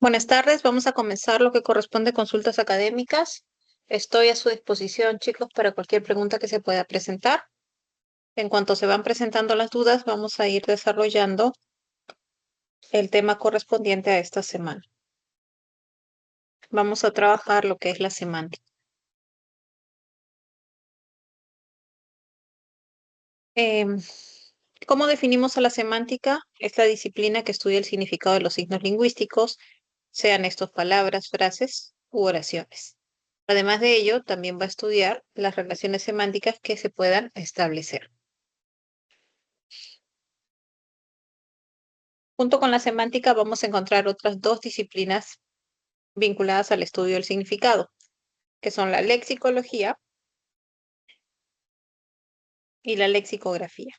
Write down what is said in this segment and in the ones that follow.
Buenas tardes, vamos a comenzar lo que corresponde a consultas académicas. Estoy a su disposición, chicos, para cualquier pregunta que se pueda presentar. En cuanto se van presentando las dudas, vamos a ir desarrollando el tema correspondiente a esta semana. Vamos a trabajar lo que es la semántica. Em, ¿Cómo definimos a la semántica? Es la disciplina que estudia el significado de los signos lingüísticos, sean estos palabras, frases u oraciones. Además de ello, también va a estudiar las relaciones semánticas que se puedan establecer. Junto con la semántica vamos a encontrar otras dos disciplinas vinculadas al estudio del significado, que son la lexicología y la lexicografía.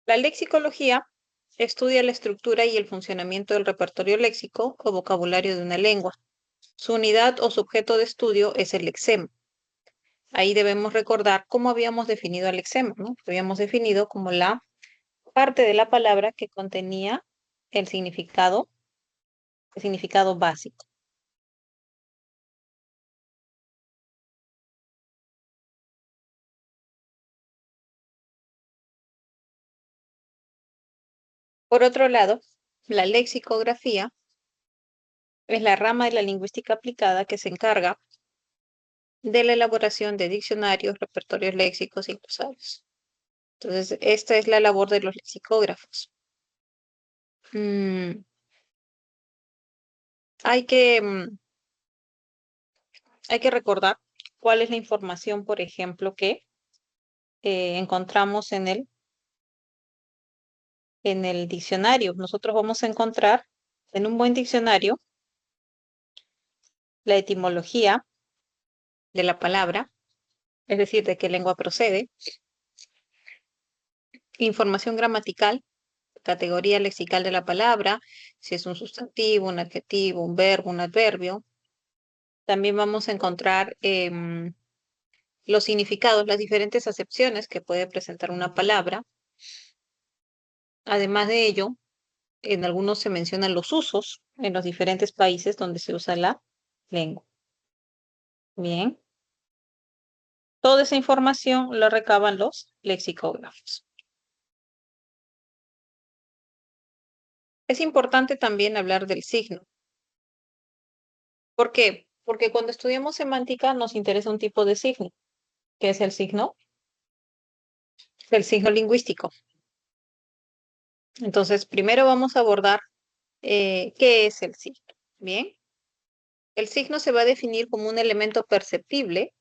La lexicología estudia la estructura y el funcionamiento del repertorio léxico o vocabulario de una lengua. Su unidad o sujeto de estudio es el lexema. Ahí debemos recordar cómo habíamos definido al lexema, ¿no? Lo habíamos definido como la parte de la palabra que contenía el significado básico. Por otro lado, la lexicografía es la rama de la lingüística aplicada que se encarga de la elaboración de diccionarios, repertorios léxicos y glosarios. Entonces, esta es la labor de los lexicógrafos. Mm, hay que, mm, hay que recordar cuál es la información, por ejemplo, que encontramos en el diccionario. Nosotros vamos a encontrar en un buen diccionario la etimología de la palabra, es decir, de qué lengua procede, información gramatical, categoría lexical de la palabra, si es un sustantivo, un adjetivo, un verbo, un adverbio. También vamos a encontrar los significados, las diferentes acepciones que puede presentar una palabra. Además de ello, en algunos se mencionan los usos en los diferentes países donde se usa la lengua. Bien, toda esa información la recaban los lexicógrafos. Es importante también hablar del signo. ¿Por qué? Porque cuando estudiamos semántica nos interesa un tipo de signo, que es el signo lingüístico. Entonces, primero vamos a abordar qué es el signo. Bien, el signo se va a definir como un elemento perceptible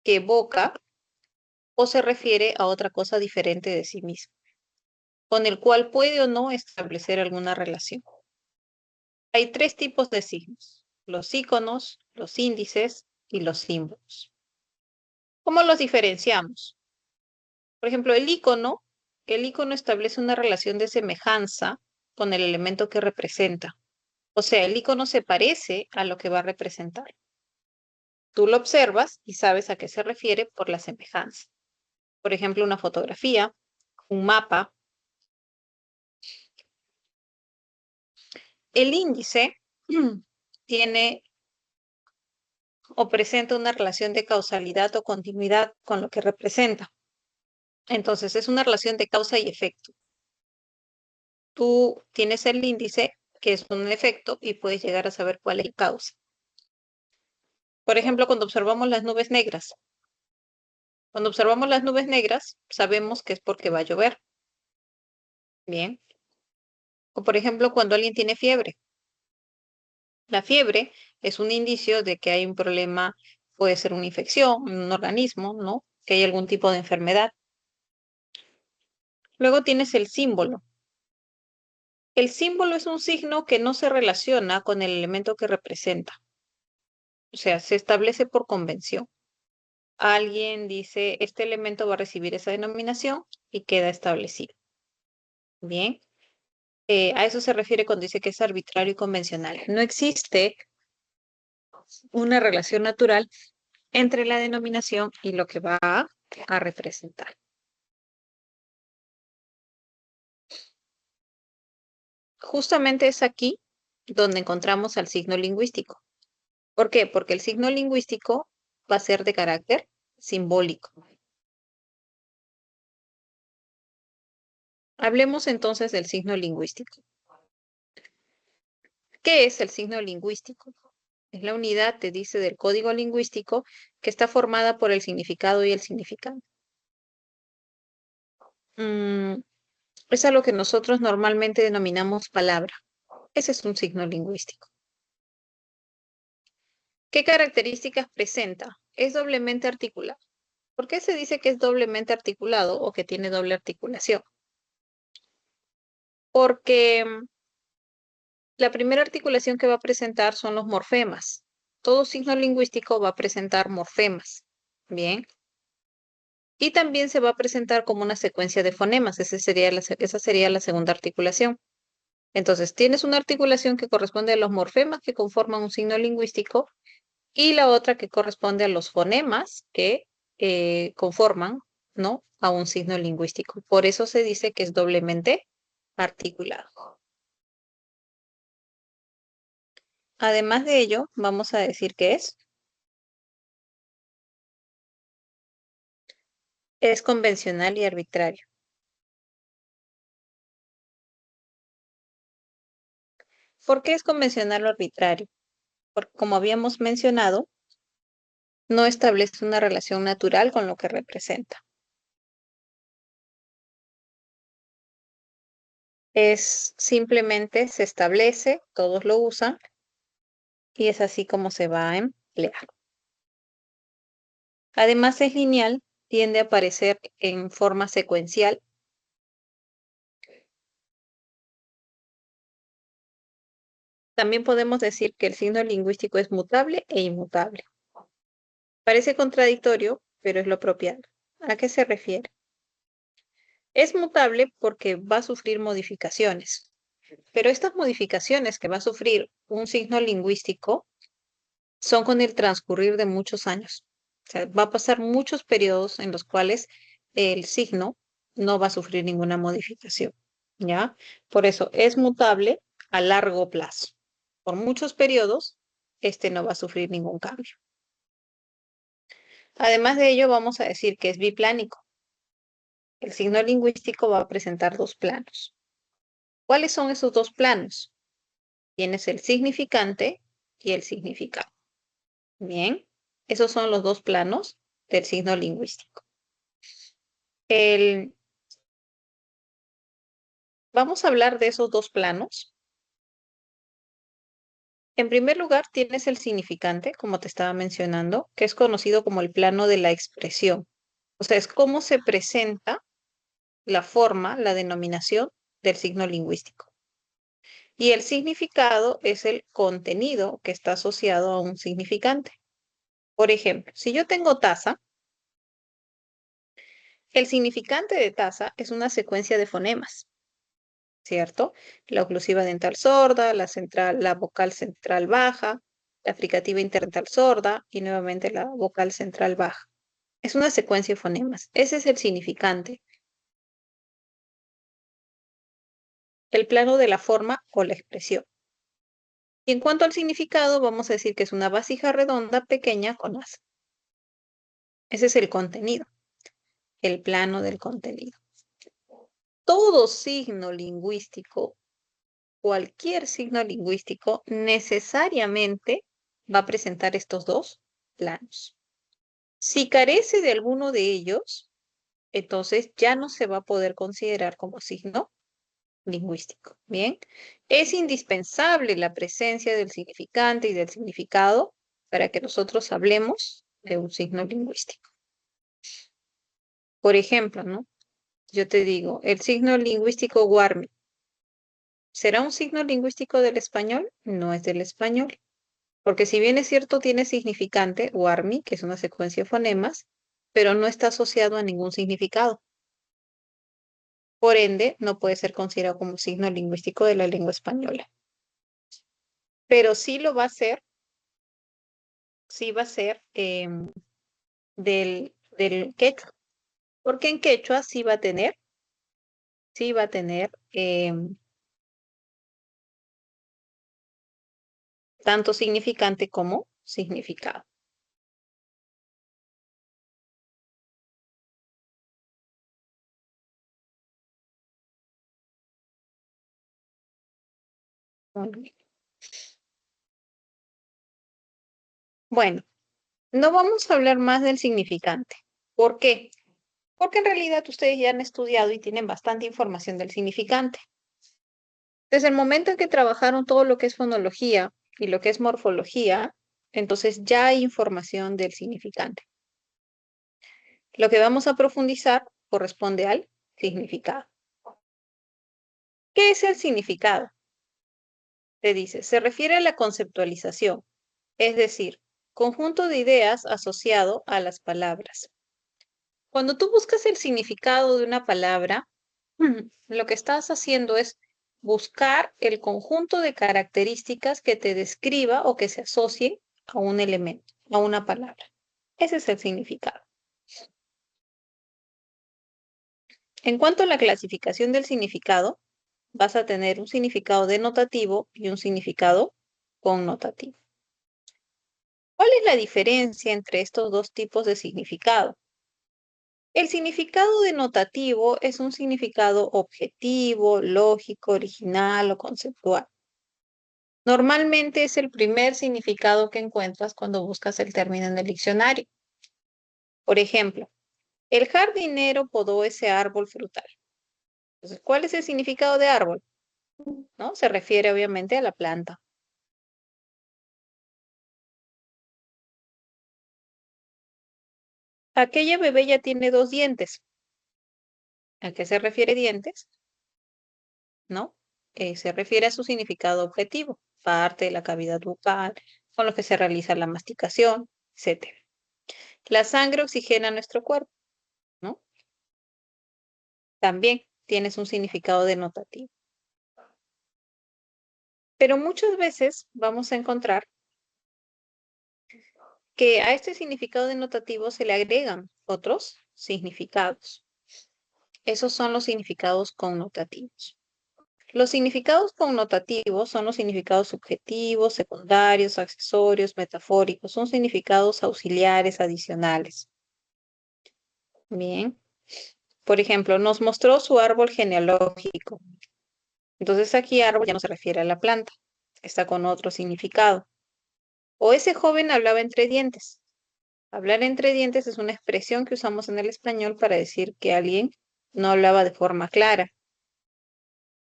que evoca o se refiere a otra cosa diferente de sí mismo, con el cual puede o no establecer alguna relación. Hay tres tipos de signos: los iconos, los índices y los símbolos. ¿Cómo los diferenciamos? Por ejemplo, el icono establece una relación de semejanza con el elemento que representa. O sea, el icono se parece a lo que va a representar. Tú lo observas y sabes a qué se refiere por la semejanza. Por ejemplo, una fotografía, un mapa. El índice tiene o presenta una relación de causalidad o continuidad con lo que representa. Entonces, es una relación de causa y efecto. Tú tienes el índice, que es un efecto, y puedes llegar a saber cuál es la causa. Por ejemplo, cuando observamos las nubes negras. Cuando observamos las nubes negras, sabemos que es porque va a llover. Bien. O por ejemplo, cuando alguien tiene fiebre. La fiebre es un indicio de que hay un problema, puede ser una infección en un organismo, ¿no? Que hay algún tipo de enfermedad. Luego tienes el símbolo. El símbolo es un signo que no se relaciona con el elemento que representa. O sea, se establece por convención. Alguien dice, este elemento va a recibir esa denominación y queda establecido. Bien. A eso se refiere cuando dice que es arbitrario y convencional. No existe una relación natural entre la denominación y lo que va a representar. Justamente es aquí donde encontramos al signo lingüístico. ¿Por qué? Porque el signo lingüístico va a ser de carácter simbólico. Hablemos entonces del signo lingüístico. ¿Qué es el signo lingüístico? Es la unidad, te dice, del código lingüístico que está formada por el significado y el significante. Es a lo que nosotros normalmente denominamos palabra. Ese es un signo lingüístico. ¿Qué características presenta? Es doblemente articulado. ¿Por qué se dice que es doblemente articulado o que tiene doble articulación? Porque la primera articulación que va a presentar son los morfemas. Todo signo lingüístico va a presentar morfemas. Bien. Y también se va a presentar como una secuencia de fonemas. Esa sería la segunda articulación. Entonces, tienes una articulación que corresponde a los morfemas que conforman un signo lingüístico y la otra que corresponde a los fonemas que conforman, ¿no?, a un signo lingüístico. Por eso se dice que es doblemente articulado. Además de ello, vamos a decir que es convencional y arbitrario. ¿Por qué es convencional o arbitrario? Porque, como habíamos mencionado, no establece una relación natural con lo que representa. Es simplemente se establece, todos lo usan, y es así como se va a emplear. Además es lineal, tiende a aparecer en forma secuencial. También podemos decir que el signo lingüístico es mutable e inmutable. Parece contradictorio, pero es lo apropiado. ¿A qué se refiere? Es mutable porque va a sufrir modificaciones, pero estas modificaciones que va a sufrir un signo lingüístico son con el transcurrir de muchos años. O sea, va a pasar muchos periodos en los cuales el signo no va a sufrir ninguna modificación, ¿ya? Por eso es mutable a largo plazo. Por muchos periodos, este no va a sufrir ningún cambio. Además de ello, vamos a decir que es biplánico. El signo lingüístico va a presentar dos planos. ¿Cuáles son esos dos planos? Tienes el significante y el significado. Bien, esos son los dos planos del signo lingüístico. El, vamos a hablar de esos dos planos. En primer lugar, tienes el significante, como te estaba mencionando, que es conocido como el plano de la expresión. O sea, es cómo se presenta la forma, la denominación del signo lingüístico. Y el significado es el contenido que está asociado a un significante. Por ejemplo, si yo tengo taza, el significante de taza es una secuencia de fonemas, ¿cierto? La oclusiva dental sorda, la vocal central baja, la fricativa interdental sorda y nuevamente la vocal central baja. Es una secuencia de fonemas. Ese es el significante. El plano de la forma o la expresión. Y en cuanto al significado, vamos a decir que es una vasija redonda pequeña con asa. Ese es el contenido, el plano del contenido. Todo signo lingüístico, cualquier signo lingüístico, necesariamente va a presentar estos dos planos. Si carece de alguno de ellos, entonces ya no se va a poder considerar como signo lingüístico. Bien, es indispensable la presencia del significante y del significado para que nosotros hablemos de un signo lingüístico. Por ejemplo, ¿no? Yo te digo, el signo lingüístico Warmi, ¿será un signo lingüístico del español? No es del español, porque si bien es cierto, tiene significante Warmi, que es una secuencia de fonemas, pero no está asociado a ningún significado. Por ende, no puede ser considerado como signo lingüístico de la lengua española. Pero sí va a ser del quechua, porque en quechua sí va a tener tanto significante como significado. Muy bien. Bueno, no vamos a hablar más del significante. ¿Por qué? Porque en realidad ustedes ya han estudiado y tienen bastante información del significante. Desde el momento en que trabajaron todo lo que es fonología y lo que es morfología, entonces ya hay información del significante. Lo que vamos a profundizar corresponde al significado. ¿Qué es el significado? Te dice, se refiere a la conceptualización, es decir, conjunto de ideas asociado a las palabras. Cuando tú buscas el significado de una palabra, lo que estás haciendo es buscar el conjunto de características que te describa o que se asocien a un elemento, a una palabra. Ese es el significado. En cuanto a la clasificación del significado, vas a tener un significado denotativo y un significado connotativo. ¿Cuál es la diferencia entre estos dos tipos de significado? El significado denotativo es un significado objetivo, lógico, original o conceptual. Normalmente es el primer significado que encuentras cuando buscas el término en el diccionario. Por ejemplo, el jardinero podó ese árbol frutal. Entonces, ¿cuál es el significado de árbol? ¿No? Se refiere obviamente a la planta. Aquella bebé ya tiene 2 dientes. ¿A qué se refiere dientes? ¿No? Se refiere a su significado objetivo, parte de la cavidad bucal, con lo que se realiza la masticación, etc. La sangre oxigena nuestro cuerpo, ¿no? También tienes un significado denotativo. Pero muchas veces vamos a encontrar que a este significado denotativo se le agregan otros significados. Esos son los significados connotativos. Los significados connotativos son los significados subjetivos, secundarios, accesorios, metafóricos. Son significados auxiliares adicionales. Bien. Por ejemplo, nos mostró su árbol genealógico. Entonces aquí árbol ya no se refiere a la planta. Está con otro significado. O ese joven hablaba entre dientes. Hablar entre dientes es una expresión que usamos en el español para decir que alguien no hablaba de forma clara.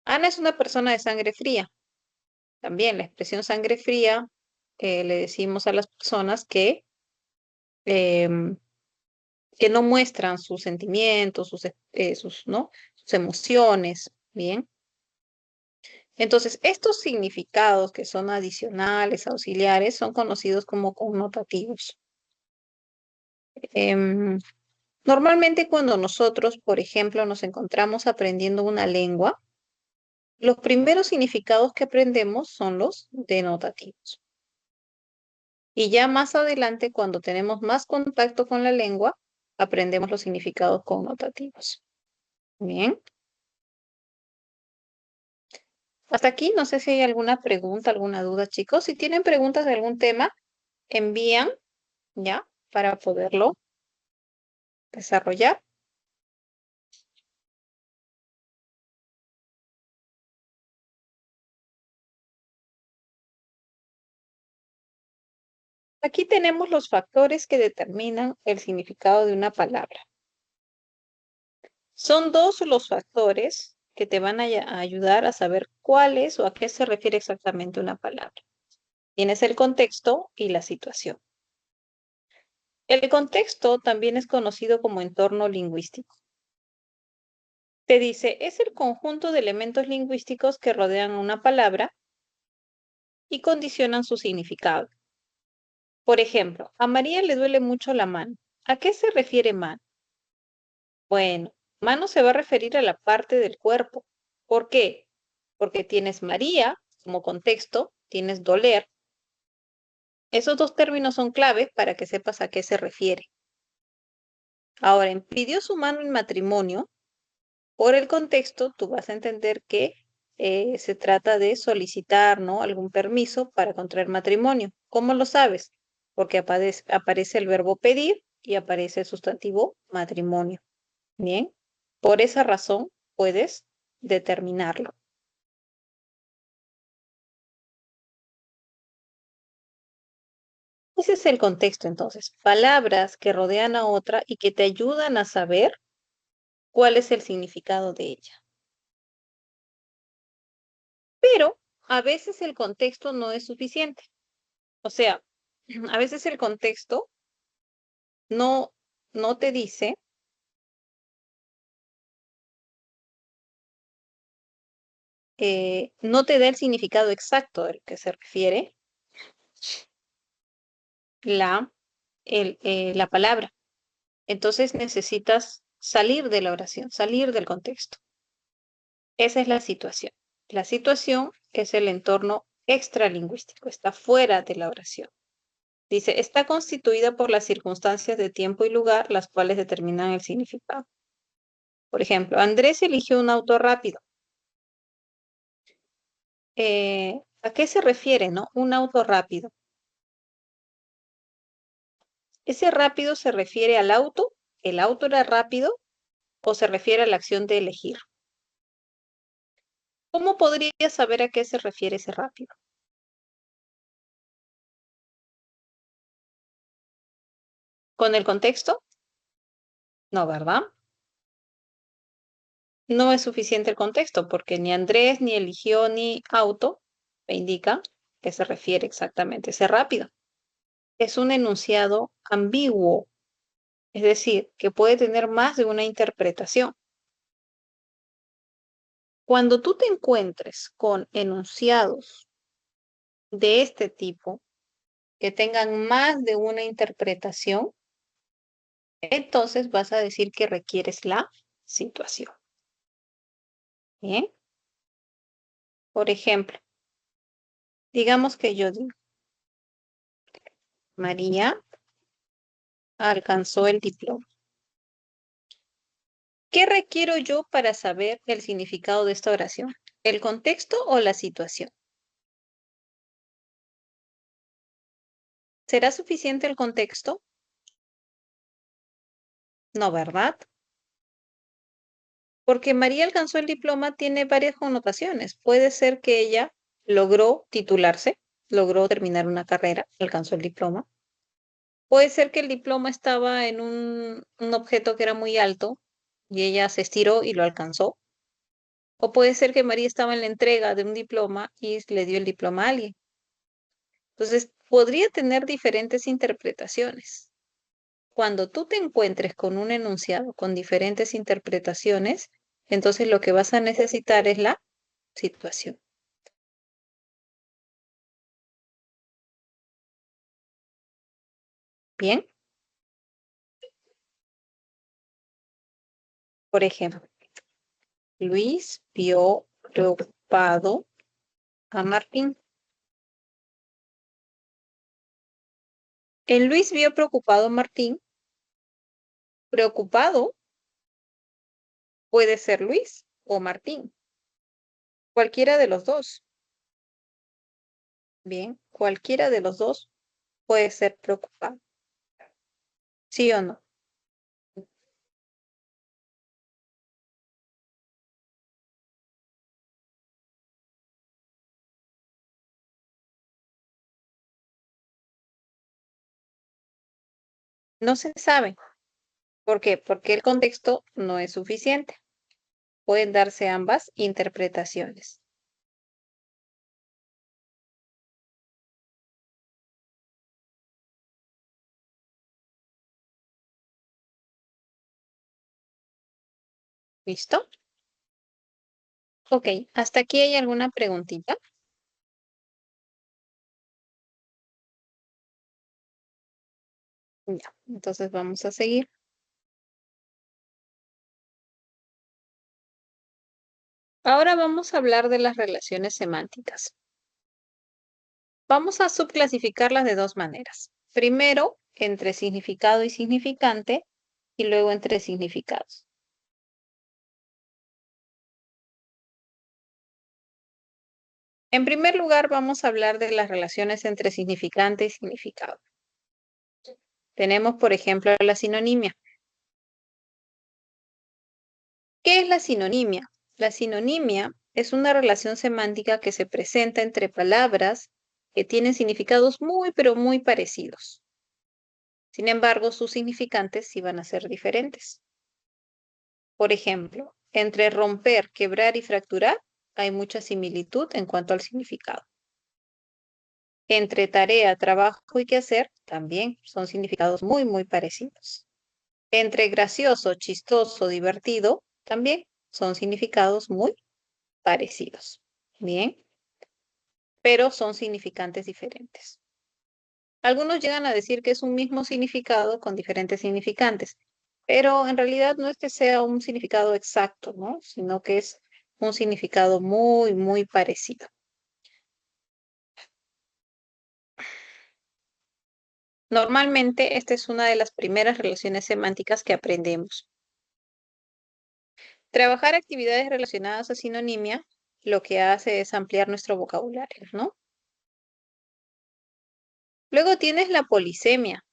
Ana es una persona de sangre fría. También la expresión sangre fría le decimos a las personas em, que no muestran sus sentimientos, ¿no? Sus emociones. Bien. Entonces, estos significados que son adicionales, auxiliares, son conocidos como connotativos. Em, Normalmente cuando nosotros, por ejemplo, nos encontramos aprendiendo una lengua, los primeros significados que aprendemos son los denotativos. Y ya más adelante, cuando tenemos más contacto con la lengua, aprendemos los significados connotativos. Bien. Hasta aquí, no sé si hay alguna pregunta, alguna duda, chicos. Si tienen preguntas de algún tema, envían, ¿ya? Para poderlo desarrollar. Aquí tenemos los factores que determinan el significado de una palabra. Son dos los factores que te van a ayudar a saber cuál es o a qué se refiere exactamente una palabra. Tienes el contexto y la situación. El contexto también es conocido como entorno lingüístico. Te dice, es el conjunto de elementos lingüísticos que rodean una palabra y condicionan su significado. Por ejemplo, a María le duele mucho la mano. ¿A qué se refiere mano? Bueno, mano se va a referir a la parte del cuerpo. ¿Por qué? Porque tienes María como contexto, tienes doler. Esos dos términos son claves para que sepas a qué se refiere. Ahora, en pidió su mano en matrimonio, por el contexto, tú vas a entender que se trata de solicitar, ¿no? algún permiso para contraer matrimonio. ¿Cómo lo sabes? Porque aparece el verbo pedir y aparece el sustantivo matrimonio. Bien, por esa razón puedes determinarlo. Ese es el contexto, entonces. Palabras que rodean a otra y que te ayudan a saber cuál es el significado de ella. Pero a veces el contexto no es suficiente. O sea, a veces el contexto no, no te dice, no te da el significado exacto del que se refiere la, la palabra. Entonces necesitas salir de la oración, salir del contexto. Esa es la situación. La situación es el entorno extralingüístico, está fuera de la oración. Dice, está constituida por las circunstancias de tiempo y lugar, las cuales determinan el significado. Por ejemplo, Andrés eligió un auto rápido. ¿A qué se refiere, no? Un auto rápido. ¿Ese rápido se refiere al auto? ¿El auto era rápido? ¿O se refiere a la acción de elegir? ¿Cómo podría saber a qué se refiere ese rápido? ¿Con el contexto? No, ¿verdad? No es suficiente el contexto porque ni Andrés ni eligió ni auto me indica que se refiere exactamente a ese rápido. Es un enunciado ambiguo, es decir, que puede tener más de una interpretación. Cuando tú te encuentres con enunciados de este tipo que tengan más de una interpretación, entonces vas a decir que requieres la situación. Bien, por ejemplo, digamos que yo digo, María alcanzó el diploma. ¿Qué requiero yo para saber el significado de esta oración? ¿El contexto o la situación? ¿Será suficiente el contexto? No, ¿verdad? Porque María alcanzó el diploma tiene varias connotaciones. Puede ser que ella logró titularse, logró terminar una carrera, alcanzó el diploma. Puede ser que el diploma estaba en un objeto que era muy alto y ella se estiró y lo alcanzó. O puede ser que María estaba en la entrega de un diploma y le dio el diploma a alguien. Entonces, podría tener diferentes interpretaciones. Cuando tú te encuentres con un enunciado con diferentes interpretaciones, entonces lo que vas a necesitar es la situación. Bien, por ejemplo, Luis vio preocupado a Martín. En Luis vio preocupado a Martín. Preocupado puede ser Luis o Martín, cualquiera de los dos. Bien, cualquiera de los dos puede ser preocupado. ¿Sí o no? No se sabe. ¿Por qué? Porque el contexto no es suficiente. Pueden darse ambas interpretaciones. ¿Listo? Ok, ¿hasta aquí hay alguna preguntita? Ya, entonces vamos a seguir. Ahora vamos a hablar de las relaciones semánticas. Vamos a subclasificarlas de dos maneras. Primero, entre significado y significante, y luego entre significados. En primer lugar, vamos a hablar de las relaciones entre significante y significado. Tenemos, por ejemplo, la sinonimia. ¿Qué es la sinonimia? La sinonimia es una relación semántica que se presenta entre palabras que tienen significados muy, pero muy parecidos. Sin embargo, sus significantes sí van a ser diferentes. Por ejemplo, entre romper, quebrar y fracturar hay mucha similitud en cuanto al significado. Entre tarea, trabajo y quehacer también son significados muy, muy parecidos. Entre gracioso, chistoso, divertido también son significados muy parecidos. Bien, pero son significantes diferentes. Algunos llegan a decir que es un mismo significado con diferentes significantes, pero en realidad no es que sea un significado exacto, ¿no? Sino que es un significado muy, muy parecido. Normalmente, esta es una de las primeras relaciones semánticas que aprendemos. Trabajar actividades relacionadas a sinonimia lo que hace es ampliar nuestro vocabulario, ¿no? Luego tienes la polisemia.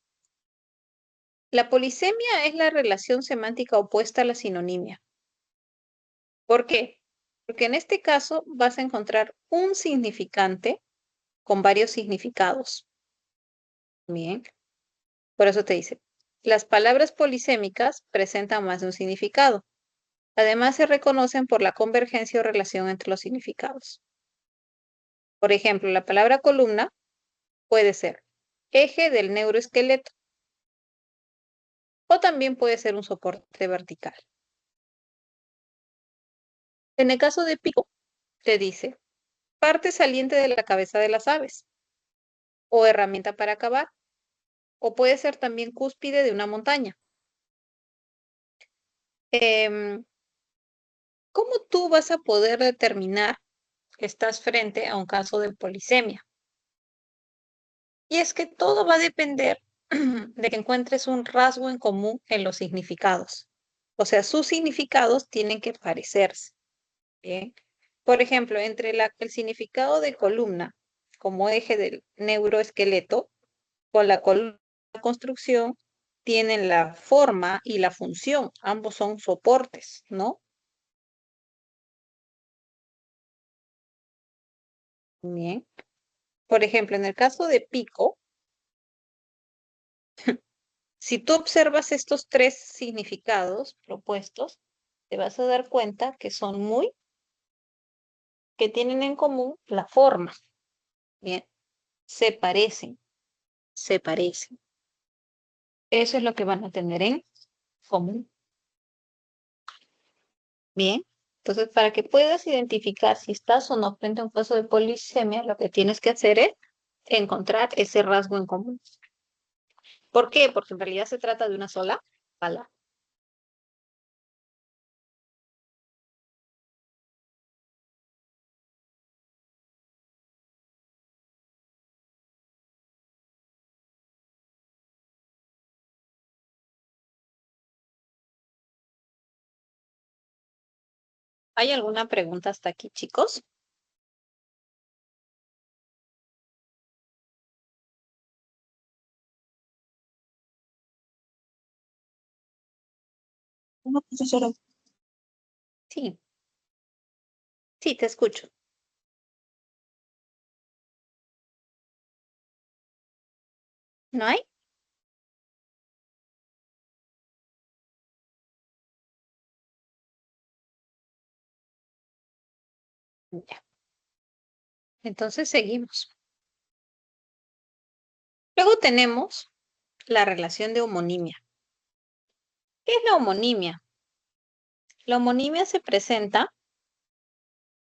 La polisemia es la relación semántica opuesta a la sinonimia. ¿Por qué? Porque en este caso vas a encontrar un significante con varios significados. Bien, por eso te dice, las palabras polisémicas presentan más de un significado. Además, se reconocen por la convergencia o relación entre los significados. Por ejemplo, la palabra columna puede ser eje del neuroesqueleto o también puede ser un soporte vertical. En el caso de pico, te dice parte saliente de la cabeza de las aves o herramienta para cavar o puede ser también cúspide de una montaña. Em, ¿Cómo tú vas a poder determinar que estás frente a un caso de polisemia? Y es que todo va a depender de que encuentres un rasgo en común en los significados. O sea, sus significados tienen que parecerse. Bien. Por ejemplo, entre el significado de columna como eje del neuroesqueleto con la columna de construcción tienen la forma y la función. Ambos son soportes, ¿no? Bien. Por ejemplo, en el caso de pico, si tú observas estos tres significados propuestos, te vas a dar cuenta que son que tienen en común la forma. Bien, se parecen, se parecen. Eso es lo que van a tener en común. Bien, entonces para que puedas identificar si estás o no frente a un caso de polisemia, lo que tienes que hacer es encontrar ese rasgo en común. ¿Por qué? Porque en realidad se trata de una sola palabra. ¿Hay alguna pregunta hasta aquí, chicos? No, profesora. Sí, sí, te escucho. ¿No hay? Ya. Entonces seguimos. Luego tenemos la relación de homonimia. ¿Qué es la homonimia? La homonimia se presenta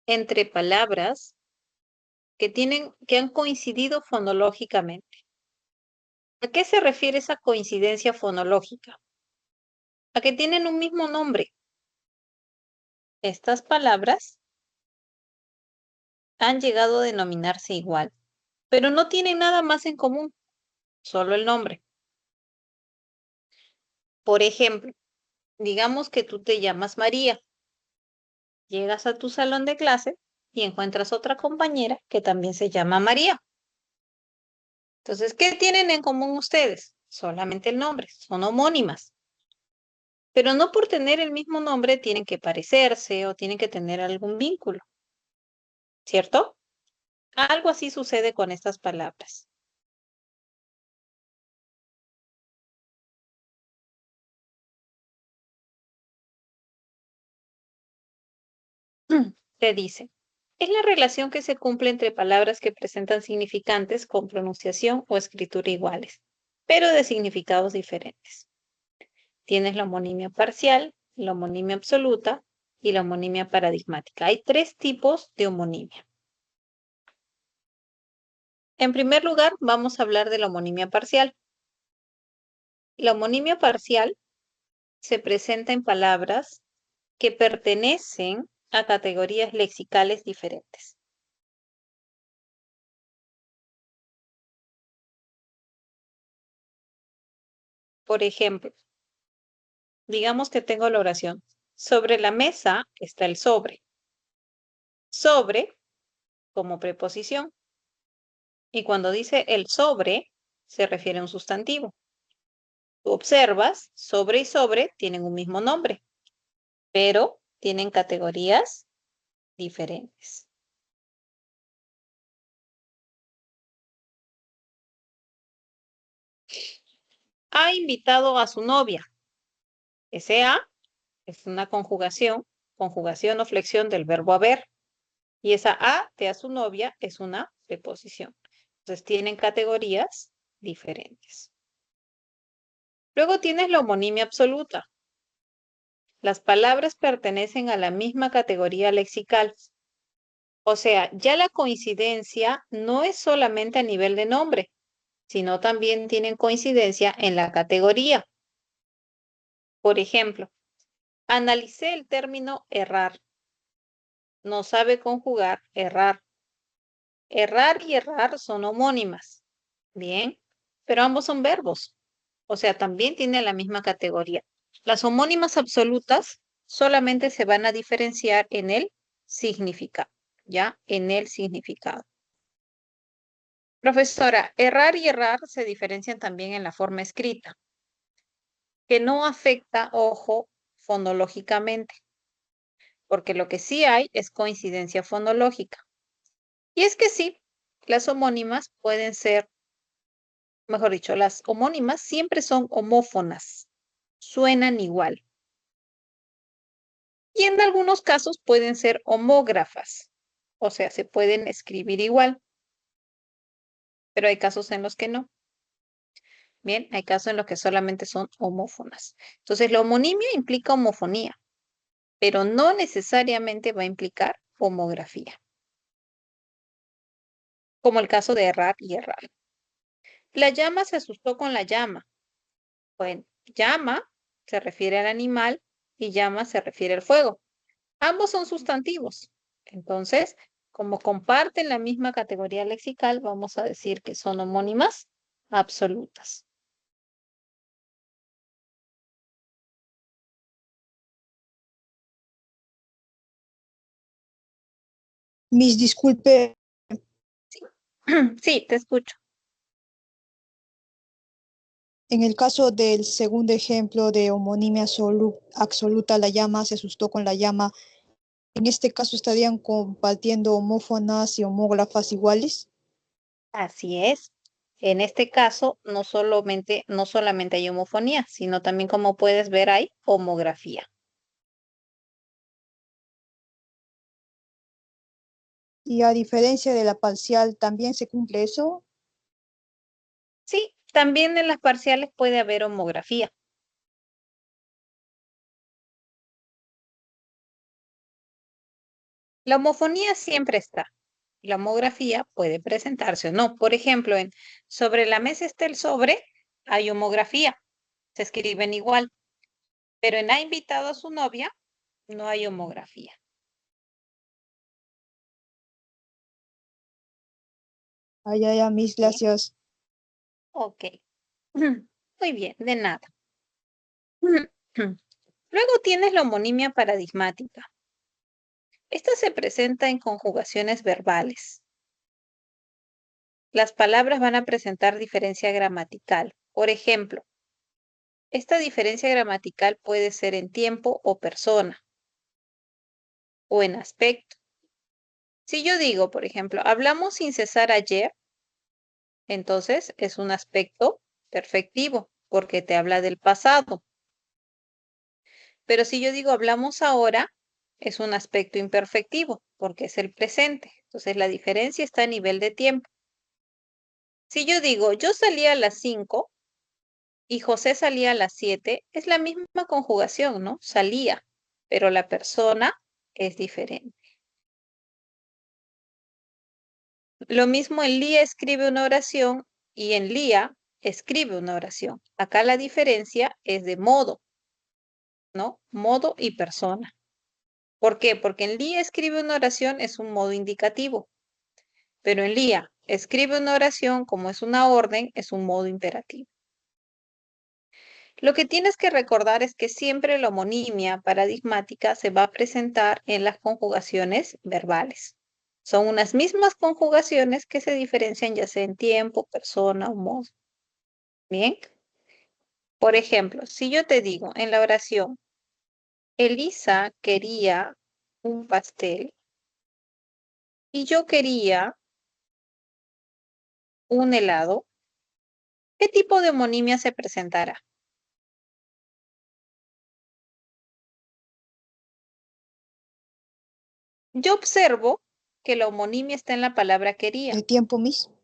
entre palabras que han coincidido fonológicamente. ¿A qué se refiere esa coincidencia fonológica? A que tienen un mismo nombre. Estas palabras han llegado a denominarse igual, pero no tienen nada más en común, solo el nombre. Por ejemplo, digamos que tú te llamas María, llegas a tu salón de clase y encuentras otra compañera que también se llama María. Entonces, ¿qué tienen en común ustedes? Solamente el nombre, son homónimas. Pero no por tener el mismo nombre tienen que parecerse o tienen que tener algún vínculo, ¿cierto? Algo así sucede con estas palabras. Te dice, es la relación que se cumple entre palabras que presentan significantes con pronunciación o escritura iguales, pero de significados diferentes. Tienes la homonimia parcial, la homonimia absoluta y la homonimia paradigmática. Hay tres tipos de homonimia. En primer lugar, vamos a hablar de la homonimia parcial. La homonimia parcial se presenta en palabras que pertenecen a categorías lexicales diferentes. Por ejemplo, digamos que tengo la oración. Sobre la mesa está el sobre. Sobre como preposición. Y cuando dice el sobre, se refiere a un sustantivo. Tú observas, sobre y sobre tienen un mismo nombre, pero tienen categorías diferentes. Ha invitado a su novia. Ese a es una conjugación o flexión del verbo haber. Y esa a de a su novia es una preposición. Entonces tienen categorías diferentes. Luego tienes la homonimia absoluta. Las palabras pertenecen a la misma categoría lexical. O sea, ya la coincidencia no es solamente a nivel de nombre, sino también tienen coincidencia en la categoría. Por ejemplo, analicé el término errar. No sabe conjugar errar. Errar y errar son homónimas. Bien, pero ambos son verbos. O sea, también tienen la misma categoría. Las homónimas absolutas solamente se van a diferenciar en el significado, ¿ya? En el significado. Profesora, errar y errar se diferencian también en la forma escrita, que no afecta, ojo, fonológicamente, porque lo que sí hay es coincidencia fonológica. Y es que sí, las homónimas pueden ser, mejor dicho, las homónimas siempre son homófonas, suenan igual. Y en algunos casos pueden ser homógrafas, o sea, se pueden escribir igual, pero hay casos en los que no. Bien, hay casos en los que solamente son homófonas. Entonces, la homonimia implica homofonía, pero no necesariamente va a implicar homografía, como el caso de errar y errar. La llama se asustó con la llama. Bueno, llama se refiere al animal y llama se refiere al fuego. Ambos son sustantivos. Entonces, como comparten la misma categoría lexical, vamos a decir que son homónimas absolutas. Miss, disculpe, Sí, te escucho. en el caso del segundo ejemplo de homonimia absoluta, la llama se asustó con la llama. En este caso estarían compartiendo homófonas y homógrafas iguales. Así es. En este caso, no solamente hay homofonía, sino también, como puedes ver, hay homografía. Y a diferencia de la parcial, ¿también se cumple eso? Sí, también en las parciales puede haber homografía. La homofonía siempre está. La homografía puede presentarse o no. Por ejemplo, en sobre la mesa está el sobre, hay homografía, se escriben igual, pero en ha invitado a su novia, no hay homografía. Ay, ay, ay, Miss, Bien, gracias. ok. Muy bien, de nada. Luego tienes la homonimia paradigmática. Esta se presenta en conjugaciones verbales. Las palabras van a presentar diferencia gramatical. Por ejemplo, esta diferencia gramatical puede ser en tiempo o persona o en aspecto. Si yo digo, por ejemplo, hablamos sin cesar ayer, entonces es un aspecto perfectivo porque te habla del pasado. Pero si yo digo hablamos ahora, es un aspecto imperfectivo porque es el presente. Entonces la diferencia está a nivel de tiempo. Si yo digo yo salí a las 5 y José salía a las 7, es la misma conjugación, ¿no? Salía, pero la persona es diferente. Lo mismo en Lía escribe una oración y en Lía escribe una oración. Acá la diferencia es de modo, ¿no? Modo y persona. ¿Por qué? Porque en Lía escribe una oración es un modo indicativo, pero en Lía escribe una oración como es una orden, es un modo imperativo. Lo que tienes que recordar es que siempre la homonimia paradigmática se va a presentar en las conjugaciones verbales. Son unas mismas conjugaciones que se diferencian ya sea en tiempo, persona o modo. Bien. Por ejemplo, si yo te digo en la oración, Elisa quería un pastel y yo quería un helado, ¿qué tipo de homonimia se presentará? Yo observo que la homonimia está en la palabra quería. El tiempo mismo.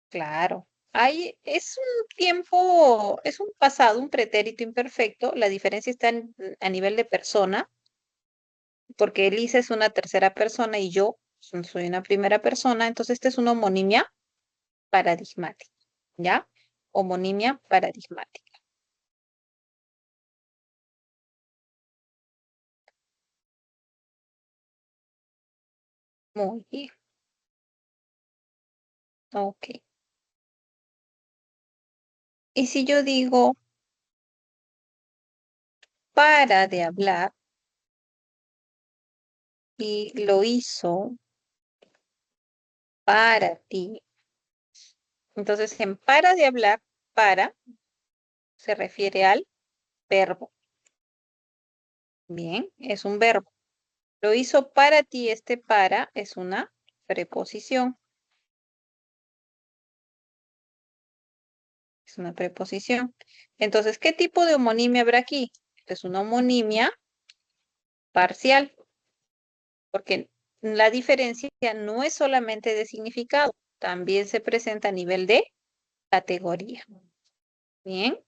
Claro. Es un tiempo, es un pasado, un pretérito imperfecto. La diferencia está a nivel de persona, porque Elisa es una tercera persona y yo soy una primera persona. Entonces, esta es una homonimia paradigmática, ¿ya? Homonimia paradigmática. Muy bien. Ok. Y si yo digo, para de hablar y lo hizo para ti. Entonces, en para de hablar, para se refiere al verbo. Bien, es un verbo. Lo hizo para ti, este para es una preposición. Es una preposición. Entonces, ¿qué tipo de homonimia habrá aquí? Es una homonimia parcial, porque la diferencia no es solamente de significado, también se presenta a nivel de categoría. Bien,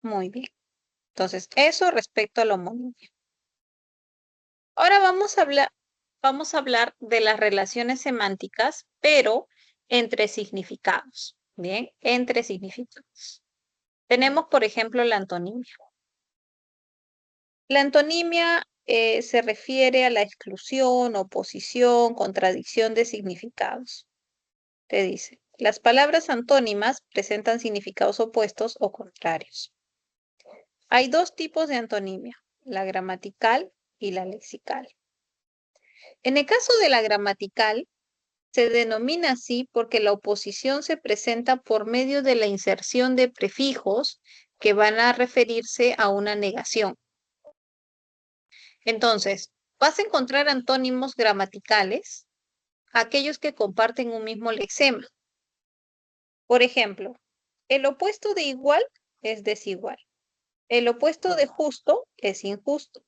muy bien. Entonces, eso respecto a la homonimia. Ahora vamos a hablar de las relaciones semánticas, pero entre significados. Bien, entre significados. Tenemos, por ejemplo, la antonimia. La antonimia se refiere a la exclusión, oposición, contradicción de significados. Te dice, las palabras antónimas presentan significados opuestos o contrarios. Hay dos tipos de antonimia, la gramatical y la lexical. En el caso de la gramatical, se denomina así porque la oposición se presenta por medio de la inserción de prefijos que van a referirse a una negación. Entonces, vas a encontrar antónimos gramaticales, aquellos que comparten un mismo lexema. Por ejemplo, el opuesto de igual es desigual. El opuesto de justo es injusto.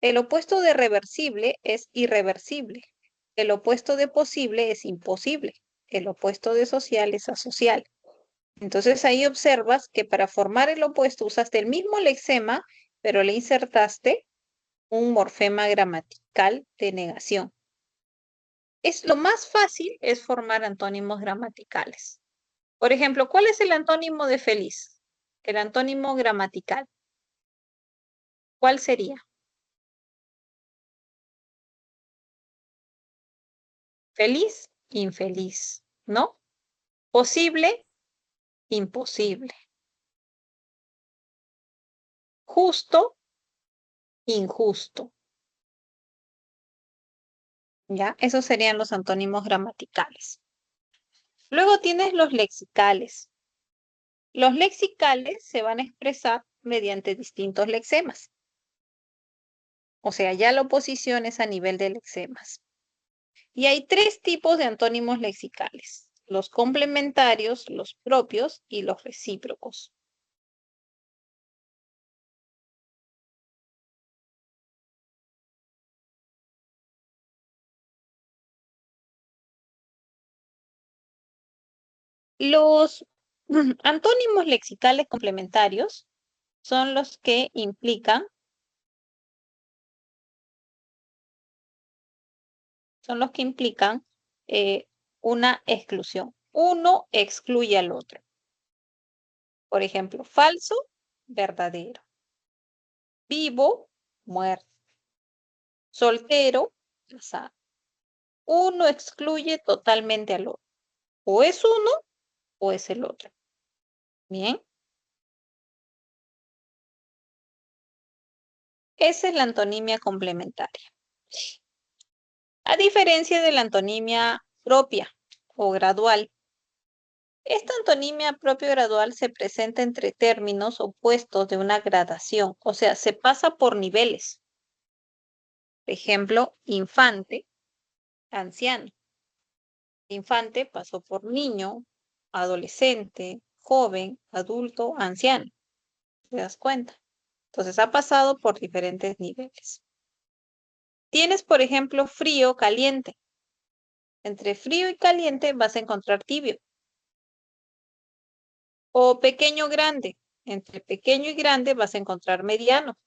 El opuesto de reversible es irreversible. El opuesto de posible es imposible. El opuesto de social es asocial. Entonces ahí observas que para formar el opuesto usaste el mismo lexema, pero le insertaste un morfema gramatical de negación. Lo más fácil es formar antónimos gramaticales. Por ejemplo, ¿cuál es el antónimo de feliz? El antónimo gramatical. ¿Cuál sería? Feliz, infeliz, ¿no? Posible, imposible. Justo, injusto. ¿Ya? Esos serían los antónimos gramaticales. Luego tienes los lexicales. Los lexicales se van a expresar mediante distintos lexemas. O sea, ya la oposición es a nivel de lexemas. Y hay tres tipos de antónimos lexicales: los complementarios, los propios y los recíprocos. Los antónimos lexicales complementarios son los que implican una exclusión. Uno excluye al otro. Por ejemplo, falso, verdadero. Vivo, muerto. Soltero, casado. Uno excluye totalmente al otro. O es uno o es el otro. Bien. Esa es la antonimia complementaria. A diferencia de la antonimia propia o gradual, esta antonimia propia o gradual se presenta entre términos opuestos de una gradación, o sea, se pasa por niveles. Por ejemplo, infante, anciano. Infante pasó por niño, adolescente, joven, adulto, anciano. ¿Te das cuenta? Entonces ha pasado por diferentes niveles. Tienes, por ejemplo, frío, caliente. Entre frío y caliente vas a encontrar tibio. O pequeño, grande. Entre pequeño y grande vas a encontrar mediano.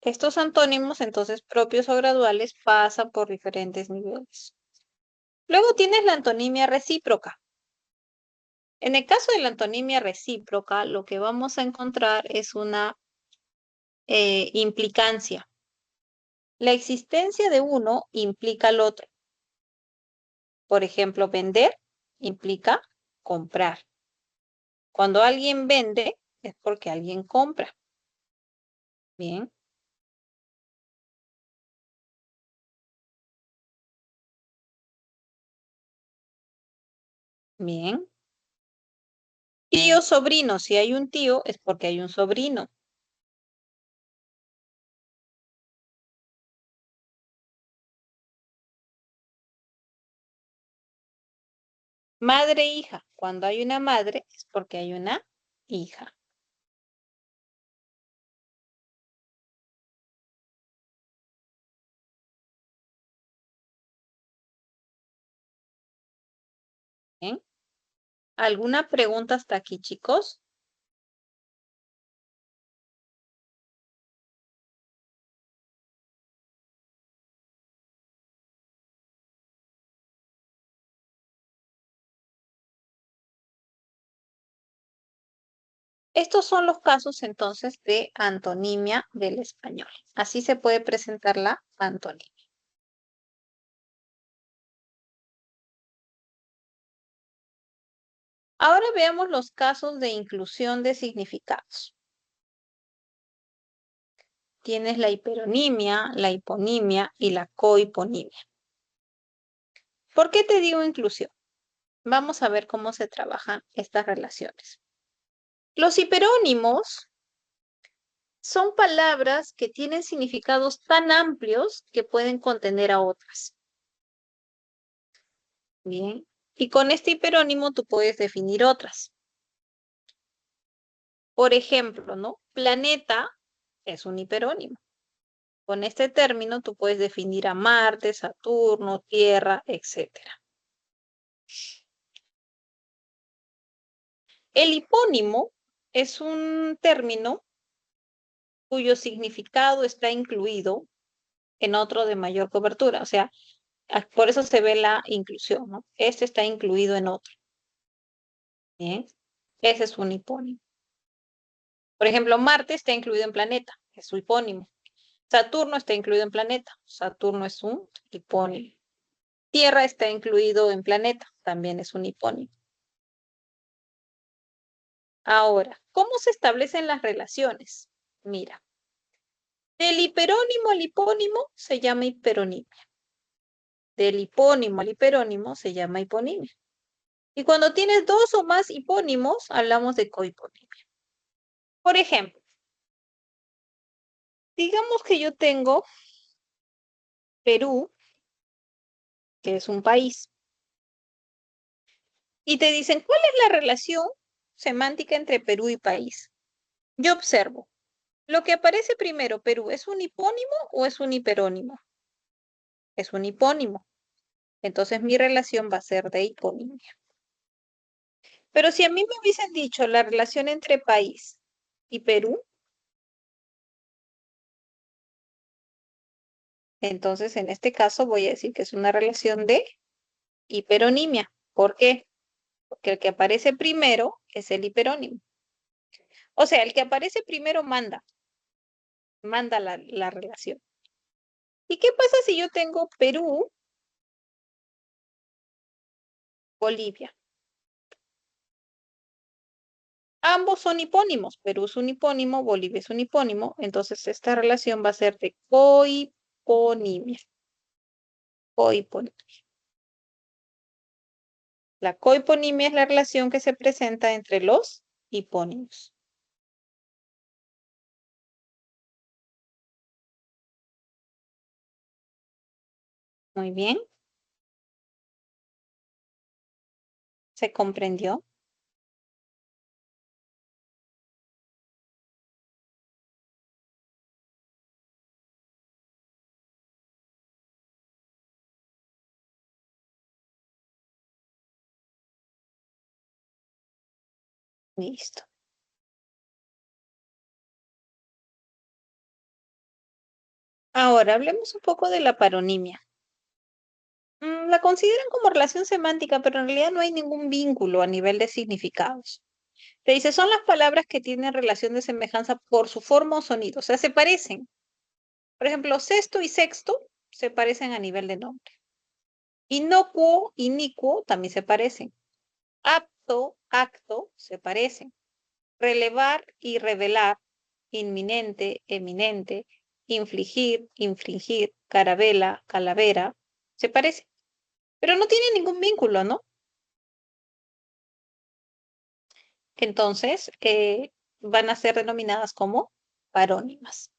Estos antónimos, entonces, propios o graduales, pasan por diferentes niveles. Luego tienes la antonimia recíproca. En el caso de la antonimia recíproca, lo que vamos a encontrar es una implicancia. La existencia de uno implica al otro. Por ejemplo, vender implica comprar. Cuando alguien vende es porque alguien compra. Bien. Bien. Tío, sobrino. Si hay un tío es porque hay un sobrino. Madre, hija. Cuando hay una madre es porque hay una hija. Bien. ¿Alguna pregunta hasta aquí, chicos? Estos son los casos entonces de antonimia del español. Así se puede presentar la antonimia. Ahora veamos los casos de inclusión de significados. Tienes la hiperonimia, la hiponimia y la cohiponimia. ¿Por qué te digo inclusión? Vamos a ver cómo se trabajan estas relaciones. Los hiperónimos son palabras que tienen significados tan amplios que pueden contener a otras. Bien. Y con este hiperónimo tú puedes definir otras. Por ejemplo, ¿no? Planeta es un hiperónimo. Con este término tú puedes definir a Marte, Saturno, Tierra, etc. El hipónimo es un término cuyo significado está incluido en otro de mayor cobertura. O sea, por eso se ve la inclusión, ¿no? Este está incluido en otro. Bien, ese es un hipónimo. Por ejemplo, Marte está incluido en planeta, es su hipónimo. Saturno está incluido en planeta, Saturno es un hipónimo. Tierra está incluido en planeta, también es un hipónimo. Ahora, ¿cómo se establecen las relaciones? Mira, del hiperónimo al hipónimo se llama hiperonimia. Del hipónimo al hiperónimo se llama hiponimia. Y cuando tienes dos o más hipónimos, hablamos de cohiponimia. Por ejemplo, digamos que yo tengo Perú, que es un país, y te dicen, ¿cuál es la relación semántica entre Perú y país? Yo observo, lo que aparece primero, Perú, ¿es un hipónimo o es un hiperónimo? Es un hipónimo. Entonces mi relación va a ser de hiponimia. Pero si a mí me hubiesen dicho la relación entre país y Perú, entonces en este caso voy a decir que es una relación de hiperonimia. ¿Por qué? Porque el que aparece primero es el hiperónimo. O sea, el que aparece primero manda la relación. ¿Y qué pasa si yo tengo Perú, Bolivia? Ambos son hipónimos. Perú es un hipónimo, Bolivia es un hipónimo. Entonces esta relación va a ser de cohiponimia. Cohiponimia. La cohiponimia es la relación que se presenta entre los hipónimos. Muy bien. ¿Se comprendió? Listo. Ahora hablemos un poco de la paronimia. La consideran como relación semántica, pero en realidad no hay ningún vínculo a nivel de significados. Te dice, son las palabras que tienen relación de semejanza por su forma o sonido, o sea, se parecen. Por ejemplo, sexto y sexto se parecen a nivel de nombre. Inocuo, inicuo también se parecen. Apto, acto se parecen. Relevar y revelar, inminente, eminente, infligir, infringir, carabela, calavera, se parecen. Pero no tienen ningún vínculo, ¿no? Entonces, van a ser denominadas como parónimas.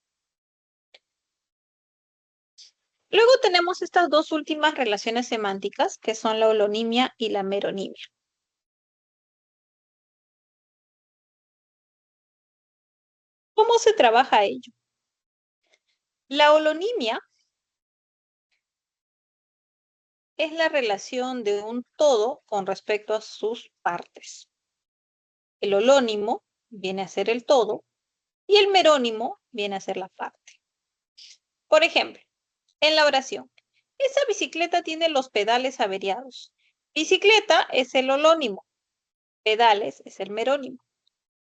Luego tenemos estas dos últimas relaciones semánticas, que son la holonimia y la meronimia. ¿Cómo se trabaja ello? La holonimia es la relación de un todo con respecto a sus partes. El holónimo viene a ser el todo y el merónimo viene a ser la parte. Por ejemplo, en la oración, esa bicicleta tiene los pedales averiados. Bicicleta es el holónimo, pedales es el merónimo.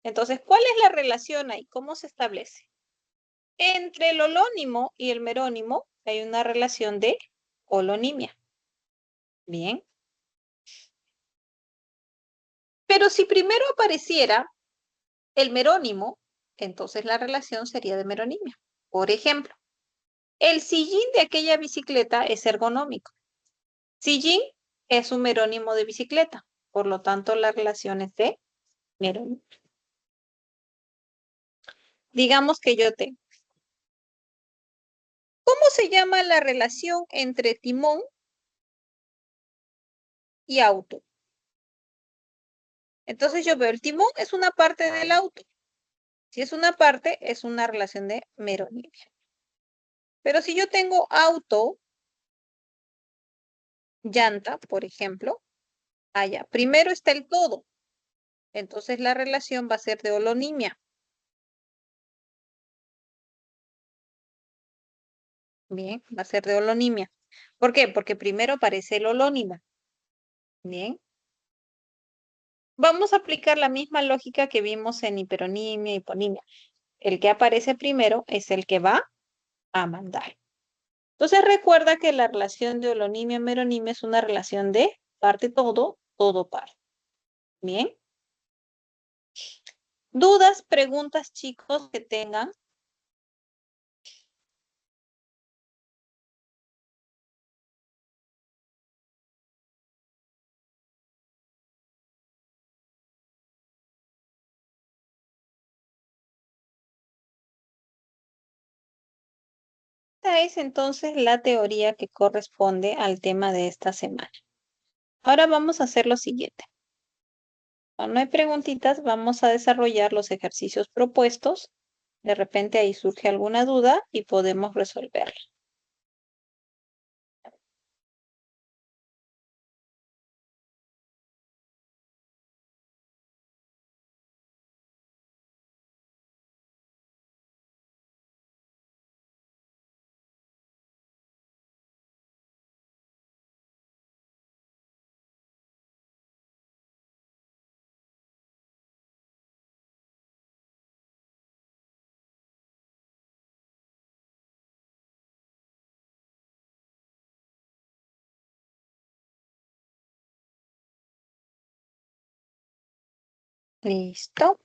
Entonces, ¿cuál es la relación ahí? ¿Cómo se establece? Entre el holónimo y el merónimo hay una relación de holonimia. Bien. Pero si primero apareciera el merónimo, entonces la relación sería de meronimia. Por ejemplo, el sillín de aquella bicicleta es ergonómico. Sillín es un merónimo de bicicleta, por lo tanto la relación es de merónimo. Digamos que yo tengo. ¿Cómo se llama la relación entre timón y auto? Entonces yo veo, el timón es una parte del auto. Si es una parte, es una relación de meronimia. Pero si yo tengo auto, llanta, por ejemplo, allá, primero está el todo. Entonces la relación va a ser de holonimia. Bien, va a ser de holonimia. ¿Por qué? Porque primero aparece el holónimo. Bien. Vamos a aplicar la misma lógica que vimos en hiperonimia y hiponimia. El que aparece primero es el que va a mandar. Entonces recuerda que la relación de holonimia y meronimia es una relación de parte todo, todo parte. Bien. ¿Dudas, preguntas, chicos, que tengan? Esta es entonces la teoría que corresponde al tema de esta semana. Ahora vamos a hacer lo siguiente. Cuando no hay preguntitas, vamos a desarrollar los ejercicios propuestos. De repente ahí surge alguna duda y podemos resolverla. Listo.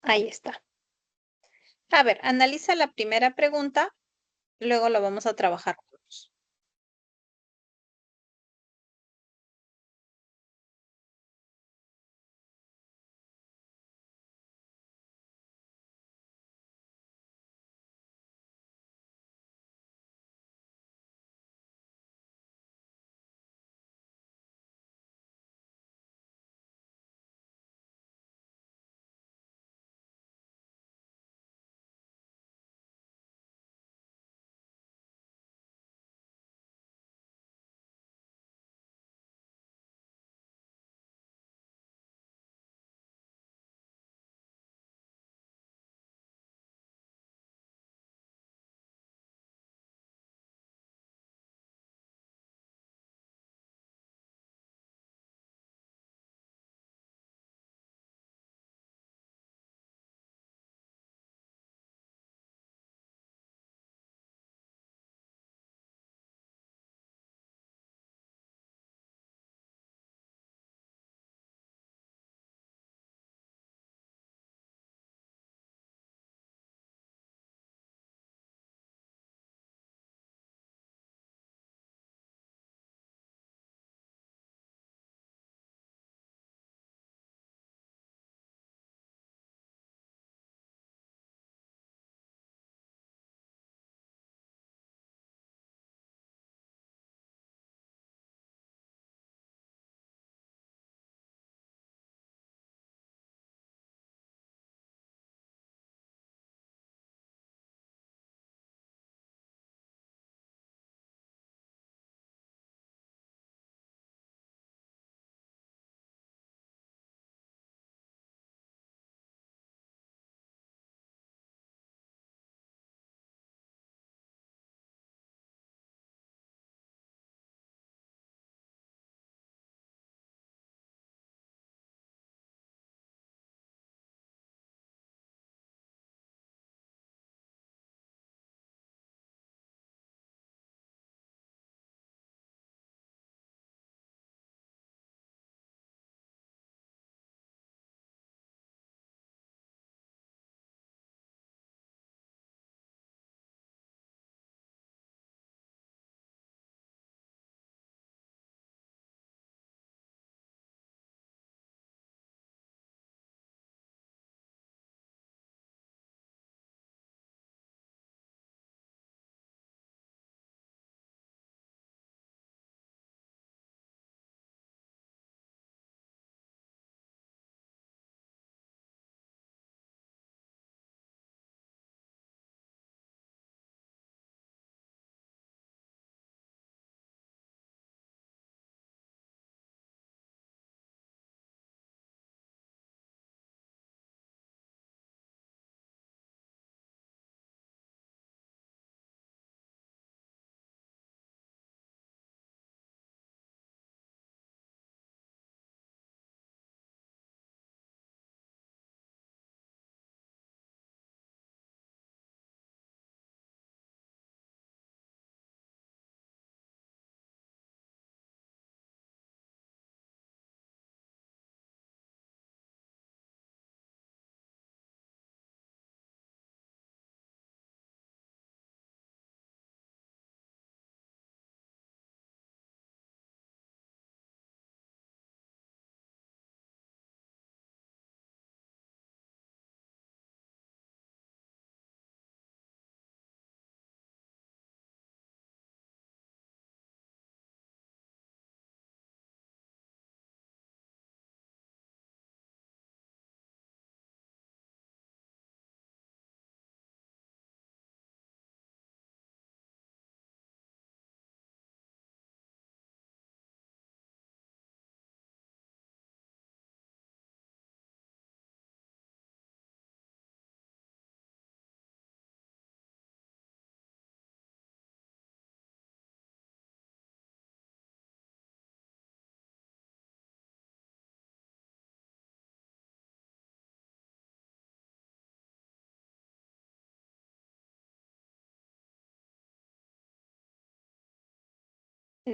Ahí está. A ver, analiza la primera pregunta, luego la vamos a trabajar juntos.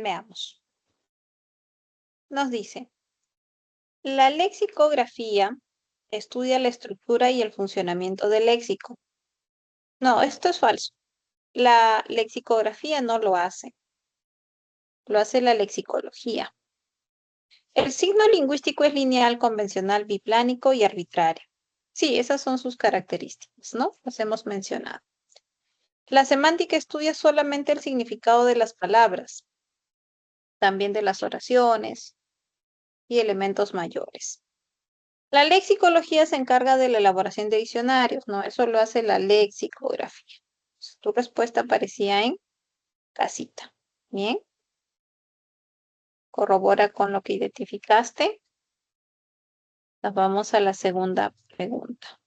Veamos. Nos dice, la lexicografía estudia la estructura y el funcionamiento del léxico. No, esto es falso. La lexicografía no lo hace la lexicología. El signo lingüístico es lineal, convencional, biplánico y arbitrario. Sí, esas son sus características, ¿no? Las hemos mencionado. La semántica estudia solamente el significado de las palabras, también de las oraciones y elementos mayores. La lexicología se encarga de la elaboración de diccionarios, ¿no? Eso lo hace la lexicografía. Tu respuesta aparecía en casita. Bien, corrobora con lo que identificaste. Nos vamos a la segunda pregunta.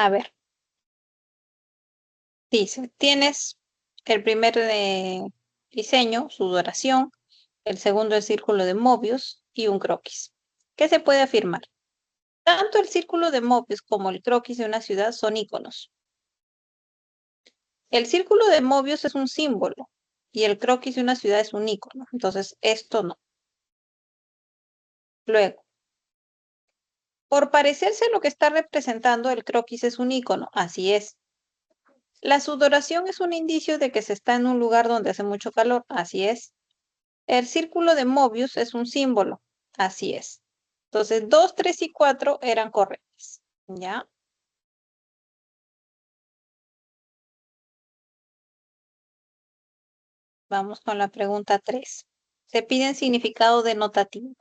A ver, dice, tienes el primer diseño, sudoración, el segundo el círculo de Mobius y un croquis. ¿Qué se puede afirmar? Tanto el círculo de Mobius como el croquis de una ciudad son iconos. El círculo de Mobius es un símbolo y el croquis de una ciudad es un icono. Entonces, esto no. Luego, por parecerse a lo que está representando, el croquis es un icono. Así es. La sudoración es un indicio de que se está en un lugar donde hace mucho calor. Así es. El círculo de Mobius es un símbolo. Así es. Entonces, 2, 3 y 4 eran correctas. ¿Ya? Vamos con la pregunta 3. Se piden significado denotativo.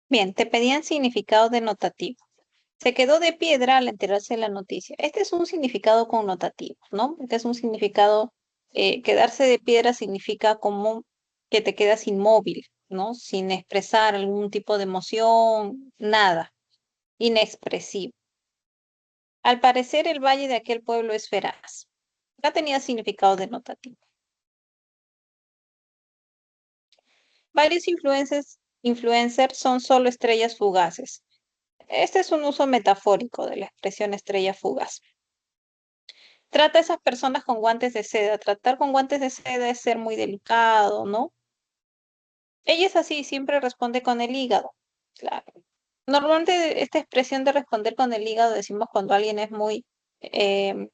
Bien, te pedían significado denotativo. Se quedó de piedra al enterarse de la noticia. Este es un significado connotativo, ¿no? Porque es un significado, quedarse de piedra significa como que te quedas inmóvil, ¿no? Sin expresar algún tipo de emoción, nada, inexpresivo. Al parecer, el valle de aquel pueblo es feraz. Ya tenía significado denotativo. Varios influencers influencers son solo estrellas fugaces. Este es un uso metafórico de la expresión estrella fugaz. Trata a esas personas con guantes de seda. Tratar con guantes de seda es ser muy delicado, ¿no? Ella es así, siempre responde con el hígado. Claro. Normalmente esta expresión de responder con el hígado decimos cuando alguien es muy, em,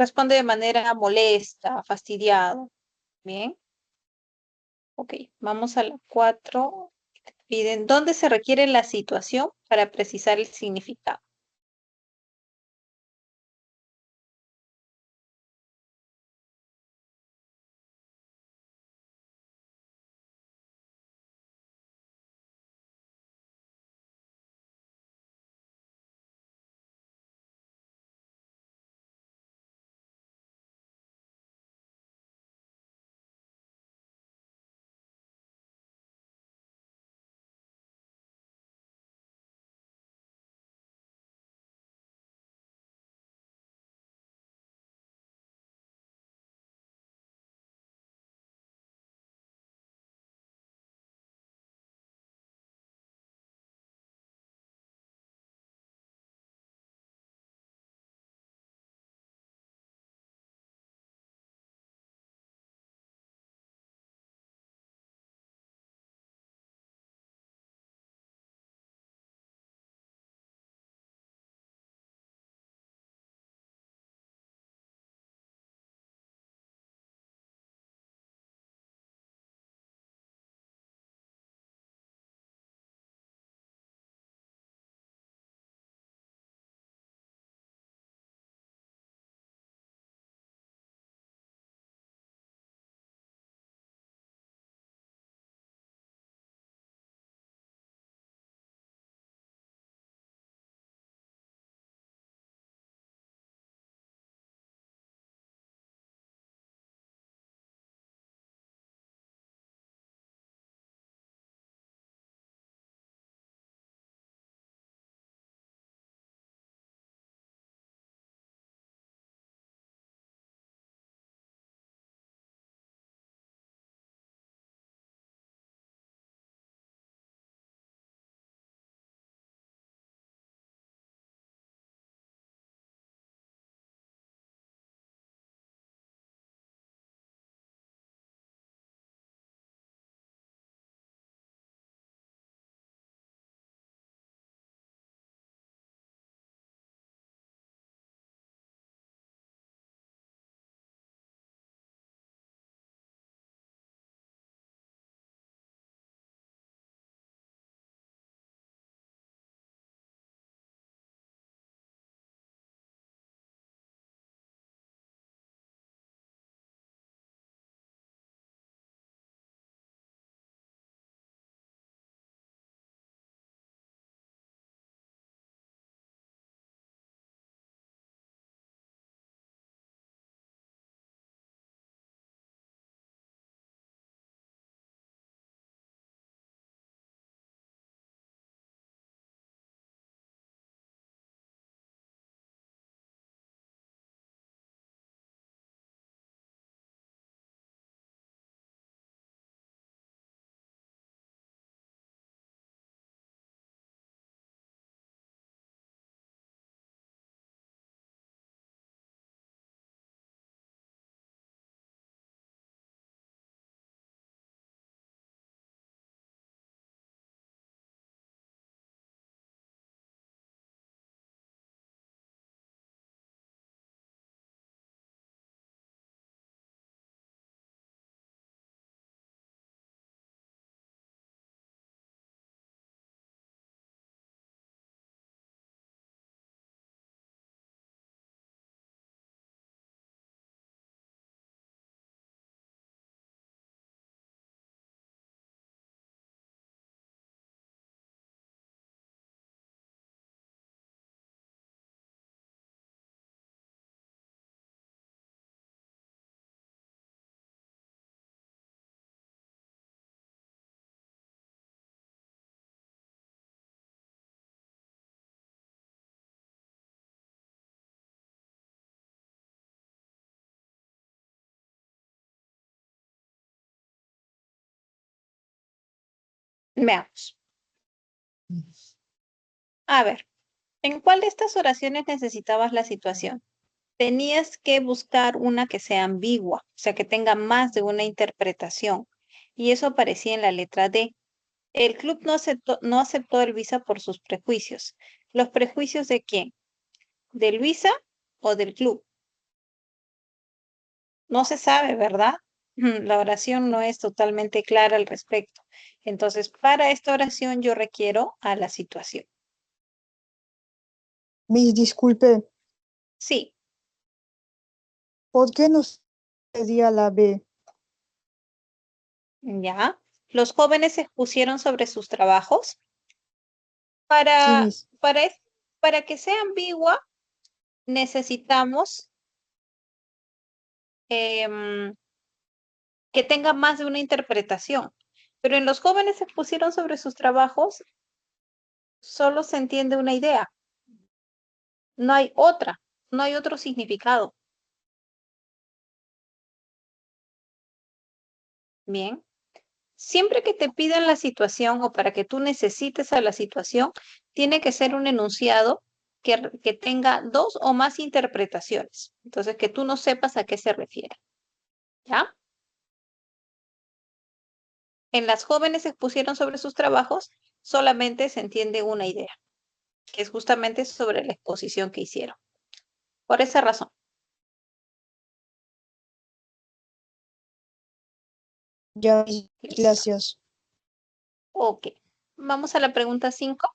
responde de manera molesta, fastidiado. Bien, ok, vamos a la 4. Piden, ¿dónde se requiere la situación para precisar el significado? Veamos. A ver, ¿en cuál de estas oraciones necesitabas la situación? Tenías que buscar una que sea ambigua, o sea, que tenga más de una interpretación. Y eso aparecía en la letra D. El club no aceptó a Luisa por sus prejuicios. ¿Los prejuicios de quién? ¿De Luisa o del club? No se sabe, ¿verdad? La oración no es totalmente clara al respecto. Entonces, para esta oración yo requiero a la situación. Miss, disculpe, Sí, ¿por qué no sería la B? ya. Los jóvenes se expusieron sobre sus trabajos. Sí, Para, Miss. para, es- para que sea ambigua, necesitamos em, que tenga más de una interpretación. Pero en los jóvenes se expusieron sobre sus trabajos, solo se entiende una idea. No hay otra, no hay otro significado. Bien. Siempre que te pidan la situación o para que tú necesites a la situación, tiene que ser un enunciado que tenga dos o más interpretaciones. Entonces, que tú no sepas a qué se refiere. ¿Ya? En las jóvenes se expusieron sobre sus trabajos, solamente se entiende una idea, que es justamente sobre la exposición que hicieron. Por esa razón. Ya, Miss, Listo. gracias. Ok. Vamos a la pregunta 5.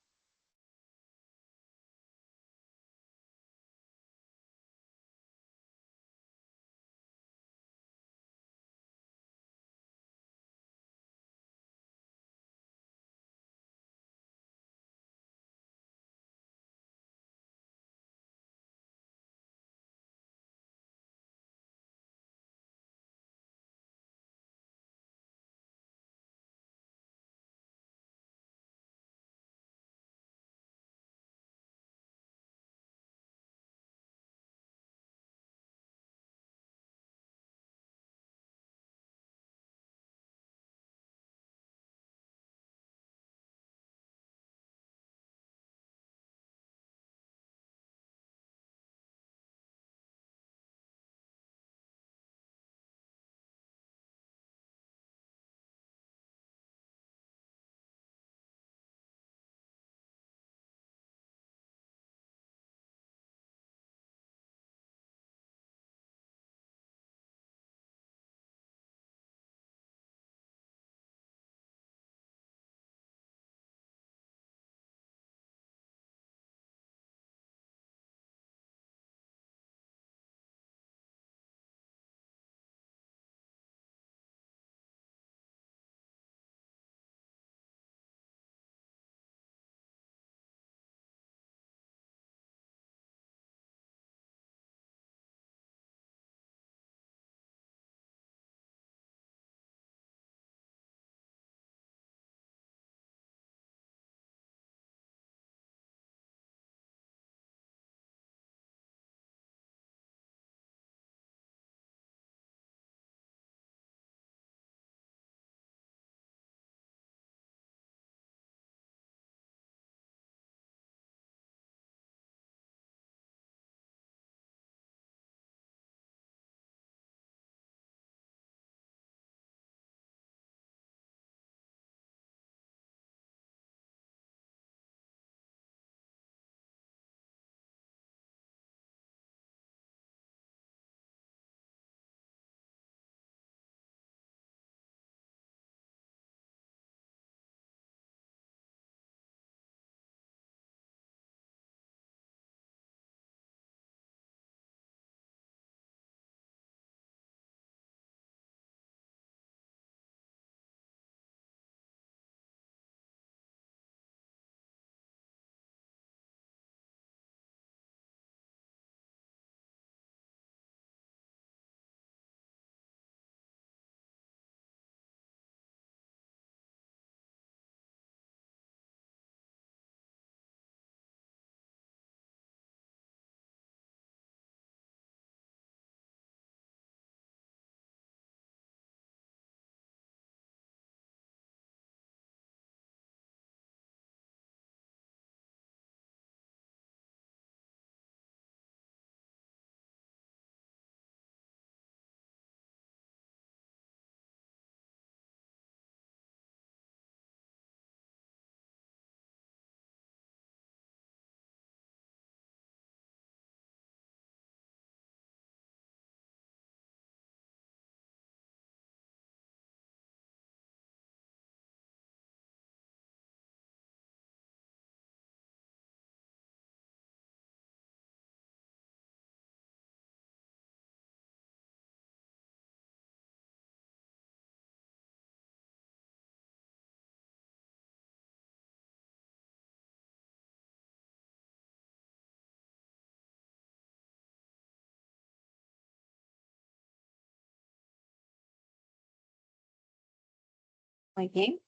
Muy bien.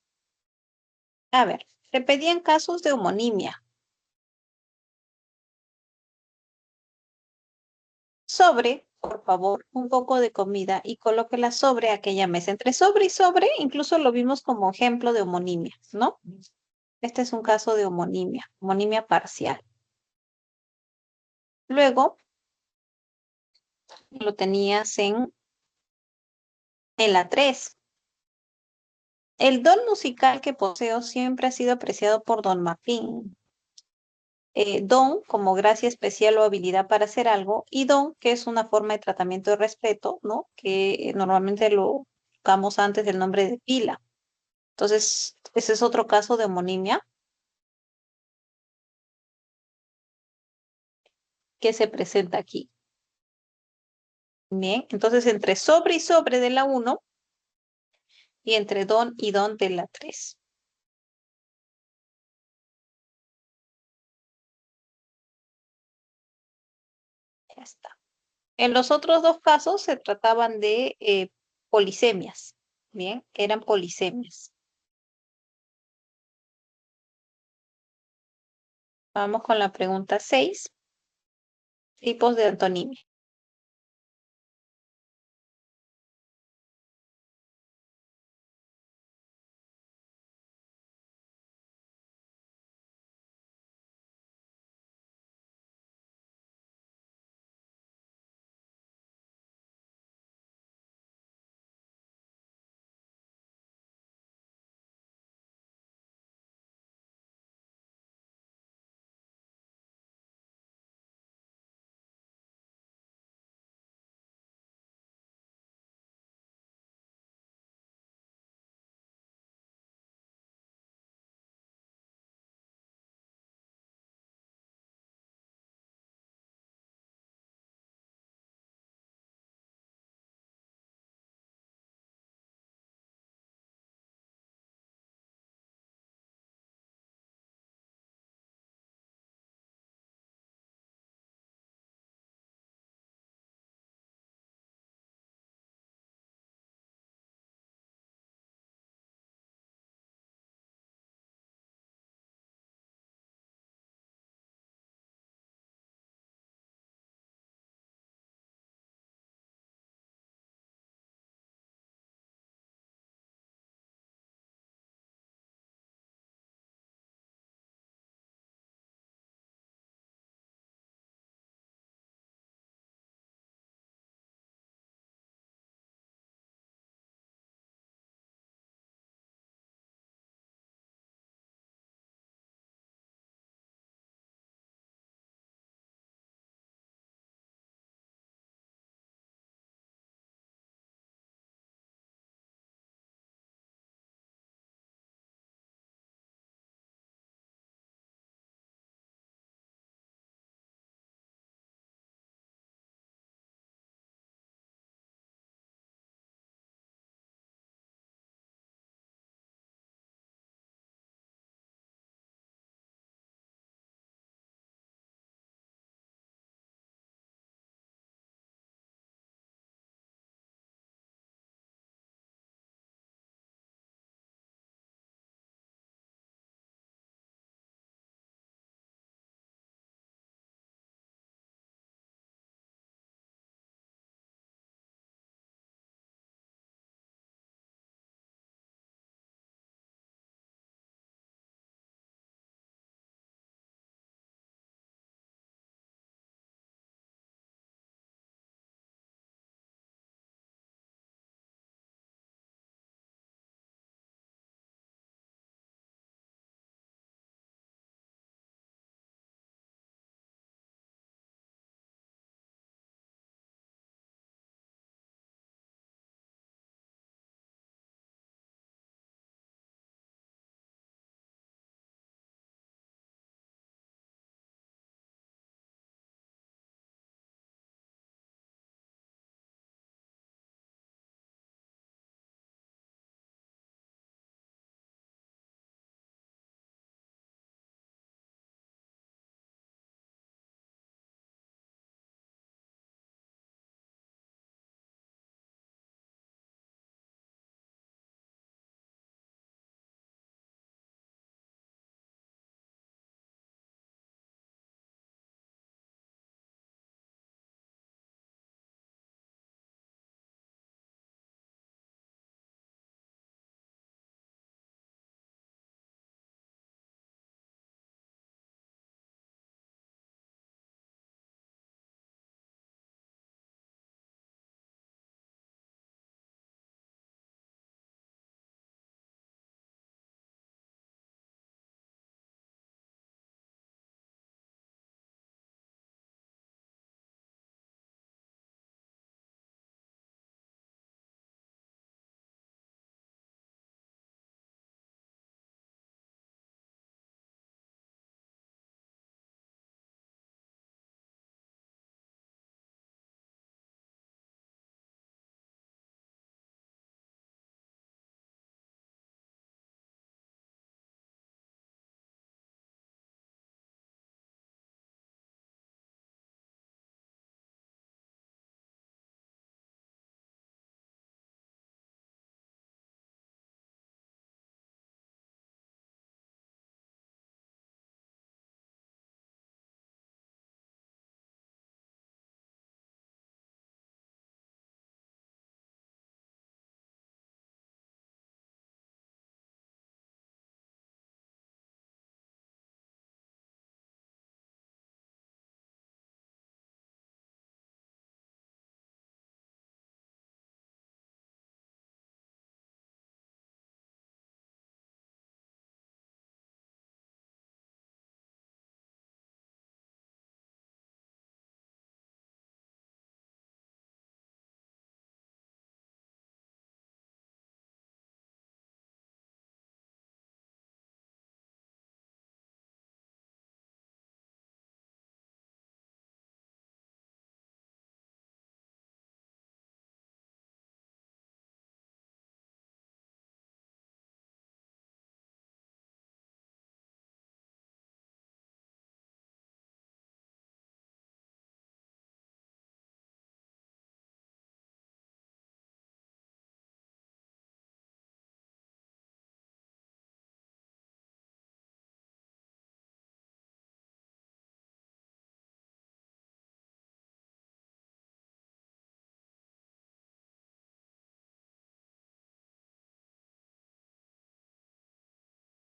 A ver, se pedían casos de homonimia. Sobre, por favor, un poco de comida y colóquela sobre aquella mesa. Entre sobre y sobre, incluso lo vimos como ejemplo de homonimia, ¿no? Este es un caso de homonimia, homonimia parcial. Luego lo tenías en la 3. El don musical que poseo siempre ha sido apreciado por don Martín. Don como gracia especial o habilidad para hacer algo, y don, que es una forma de tratamiento de respeto, ¿no? Que normalmente lo buscamos antes del nombre de pila. Entonces, ese es otro caso de homonimia que se presenta aquí. Bien, entonces entre sobre y sobre de la 1 y entre don y don de la 3. Ya está. En los otros dos casos se trataban de polisemias. Bien, eran polisemias. Vamos con la pregunta 6. Tipos de antonimia.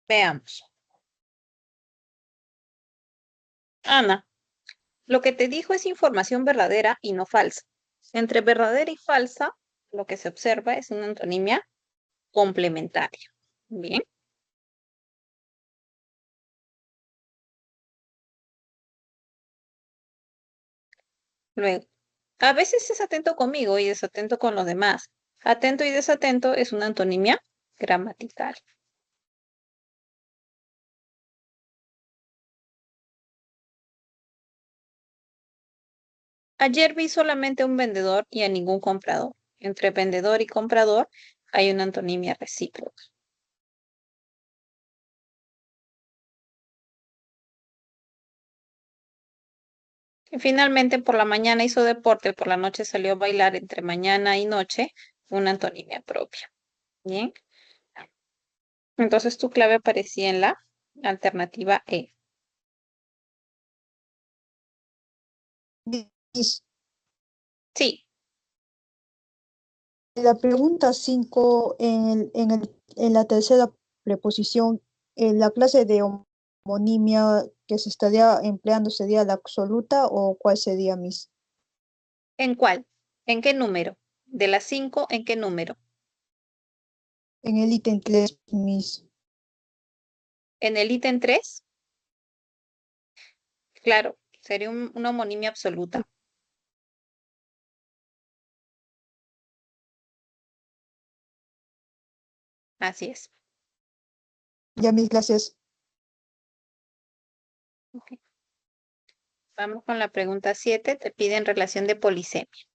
Veamos. Ana, lo que te dijo es información verdadera y no falsa. Entre verdadera y falsa, lo que se observa es una antonimia complementaria. Bien. Luego, a veces es atento conmigo y desatento con los demás. Atento y desatento es una antonimia gramatical. Ayer vi solamente a un vendedor y a ningún comprador. Entre vendedor y comprador hay una antonimia recíproca. Y finalmente, por la mañana hizo deporte, por la noche salió a bailar. Entre mañana y noche, una antonimia propia. Bien. Entonces tu clave aparecía en la alternativa E. Miss, Sí, la pregunta 5 en la tercera preposición, la clase de homonimia que se estaría empleando sería la absoluta o cuál sería, Miss? ¿en cuál? ¿En qué número? De las 5, ¿en qué número? En el ítem 3, Miss. ¿En el ítem 3? Claro, sería una homonimia absoluta. Así es. Ya, Miss, gracias. Ok. Vamos con la pregunta 7. Te piden relación de polisemia.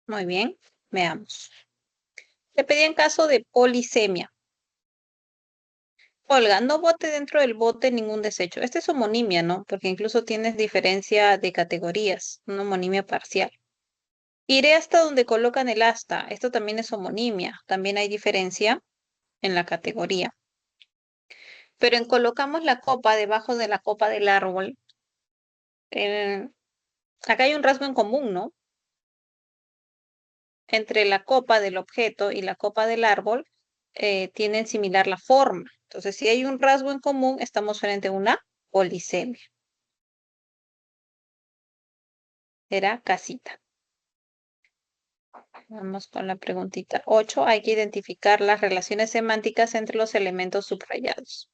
Muy bien, veamos. Le pedí en caso de polisemia. Olga, no bote dentro del bote ningún desecho. Esta es homonimia, ¿no? Porque incluso tienes diferencia de categorías, una homonimia parcial. Iré hasta donde colocan el asta. Esto también es homonimia. También hay diferencia en la categoría. Pero en colocamos la copa debajo de la copa del árbol. eh, Acá hay un rasgo en común, ¿no? Entre la copa del objeto y la copa del árbol tienen similar la forma. Entonces, si hay un rasgo en común, estamos frente a una polisemia. Era casita. Vamos con la preguntita 8. Hay que identificar las relaciones semánticas entre los elementos subrayados.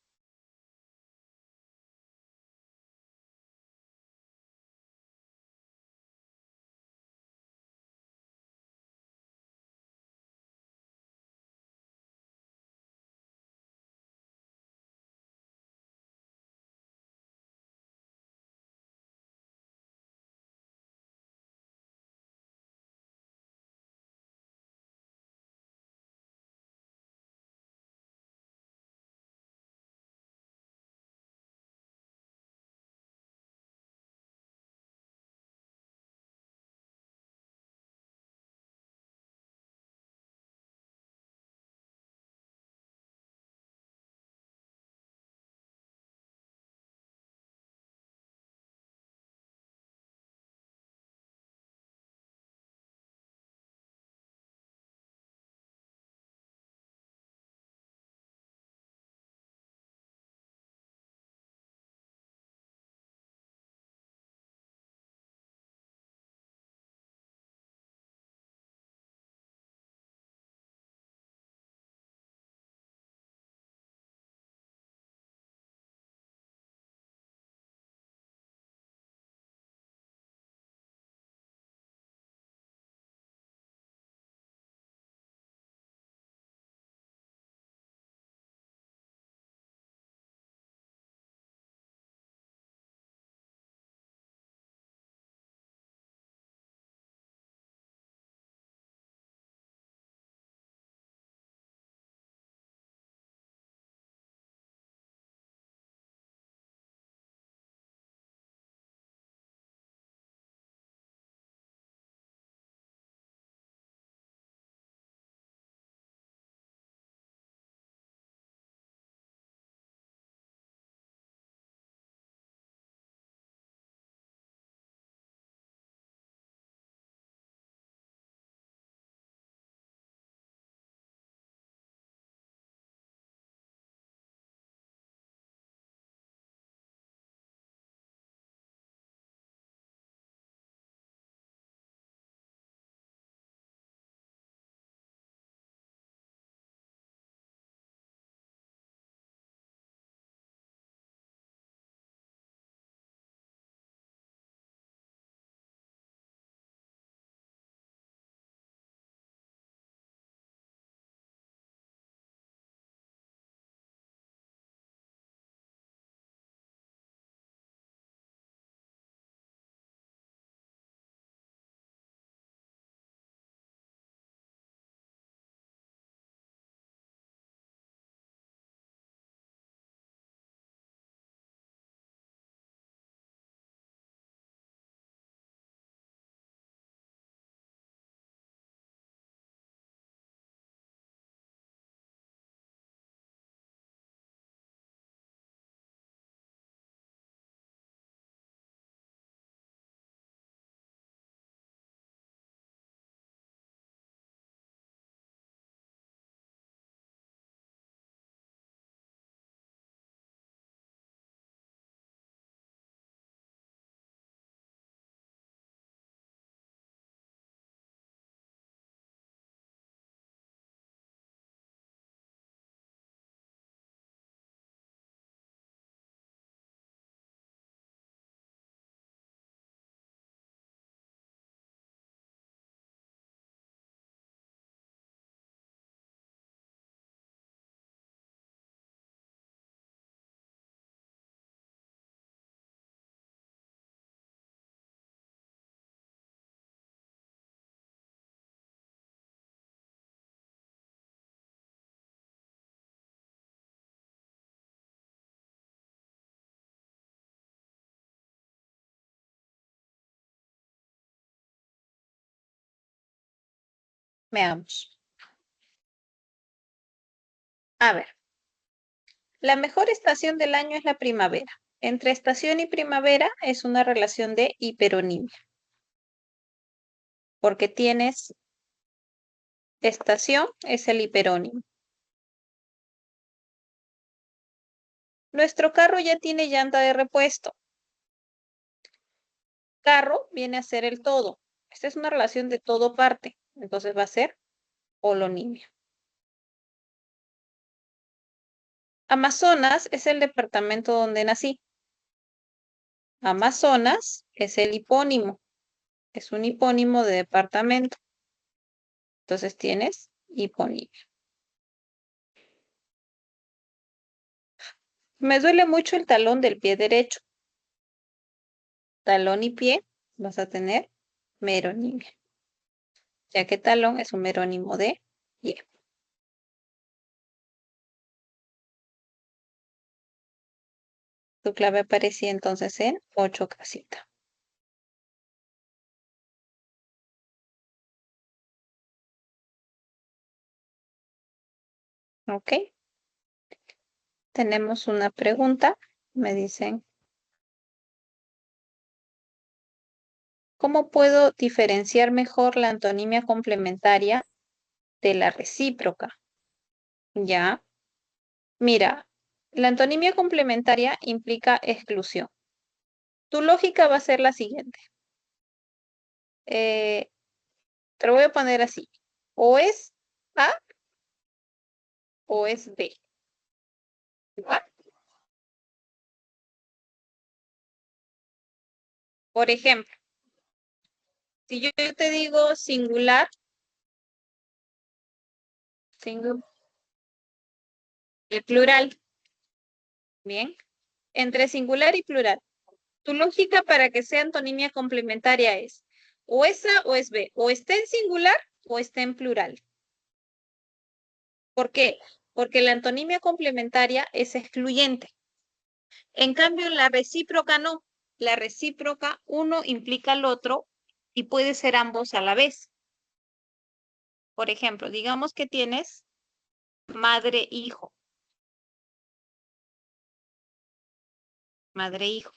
Veamos. A ver, la mejor estación del año es la primavera. Entre estación y primavera es una relación de hiperonimia, porque tienes estación, es el hiperónimo. Nuestro carro ya tiene llanta de repuesto. Carro viene a ser el todo. Esta es una relación de todo parte, entonces va a ser holonimia. Amazonas es el departamento donde nací. Amazonas es el hipónimo. Es un hipónimo de departamento. Entonces tienes hiponimia. Me duele mucho el talón del pie derecho. Talón y pie vas a tener meronimia, ya que talón es un merónimo de pie. Tu clave aparecía entonces en 8 casita. ¿Ok? Tenemos una pregunta. Me dicen, ¿cómo puedo diferenciar mejor la antonimia complementaria de la recíproca? Ya. Mira, la antonimia complementaria implica exclusión. Tu lógica va a ser la siguiente. Te lo voy a poner así. O es A o es B. ¿Va? Por ejemplo, si yo te digo singular, el plural, bien, entre singular y plural. Tu lógica para que sea antonimia complementaria es o es A o es B, o está en singular o está en plural. ¿Por qué? Porque la antonimia complementaria es excluyente. En cambio, la recíproca no. La recíproca, uno implica al otro y puede ser ambos a la vez. Por ejemplo, digamos que tienes madre-hijo. Madre-hijo.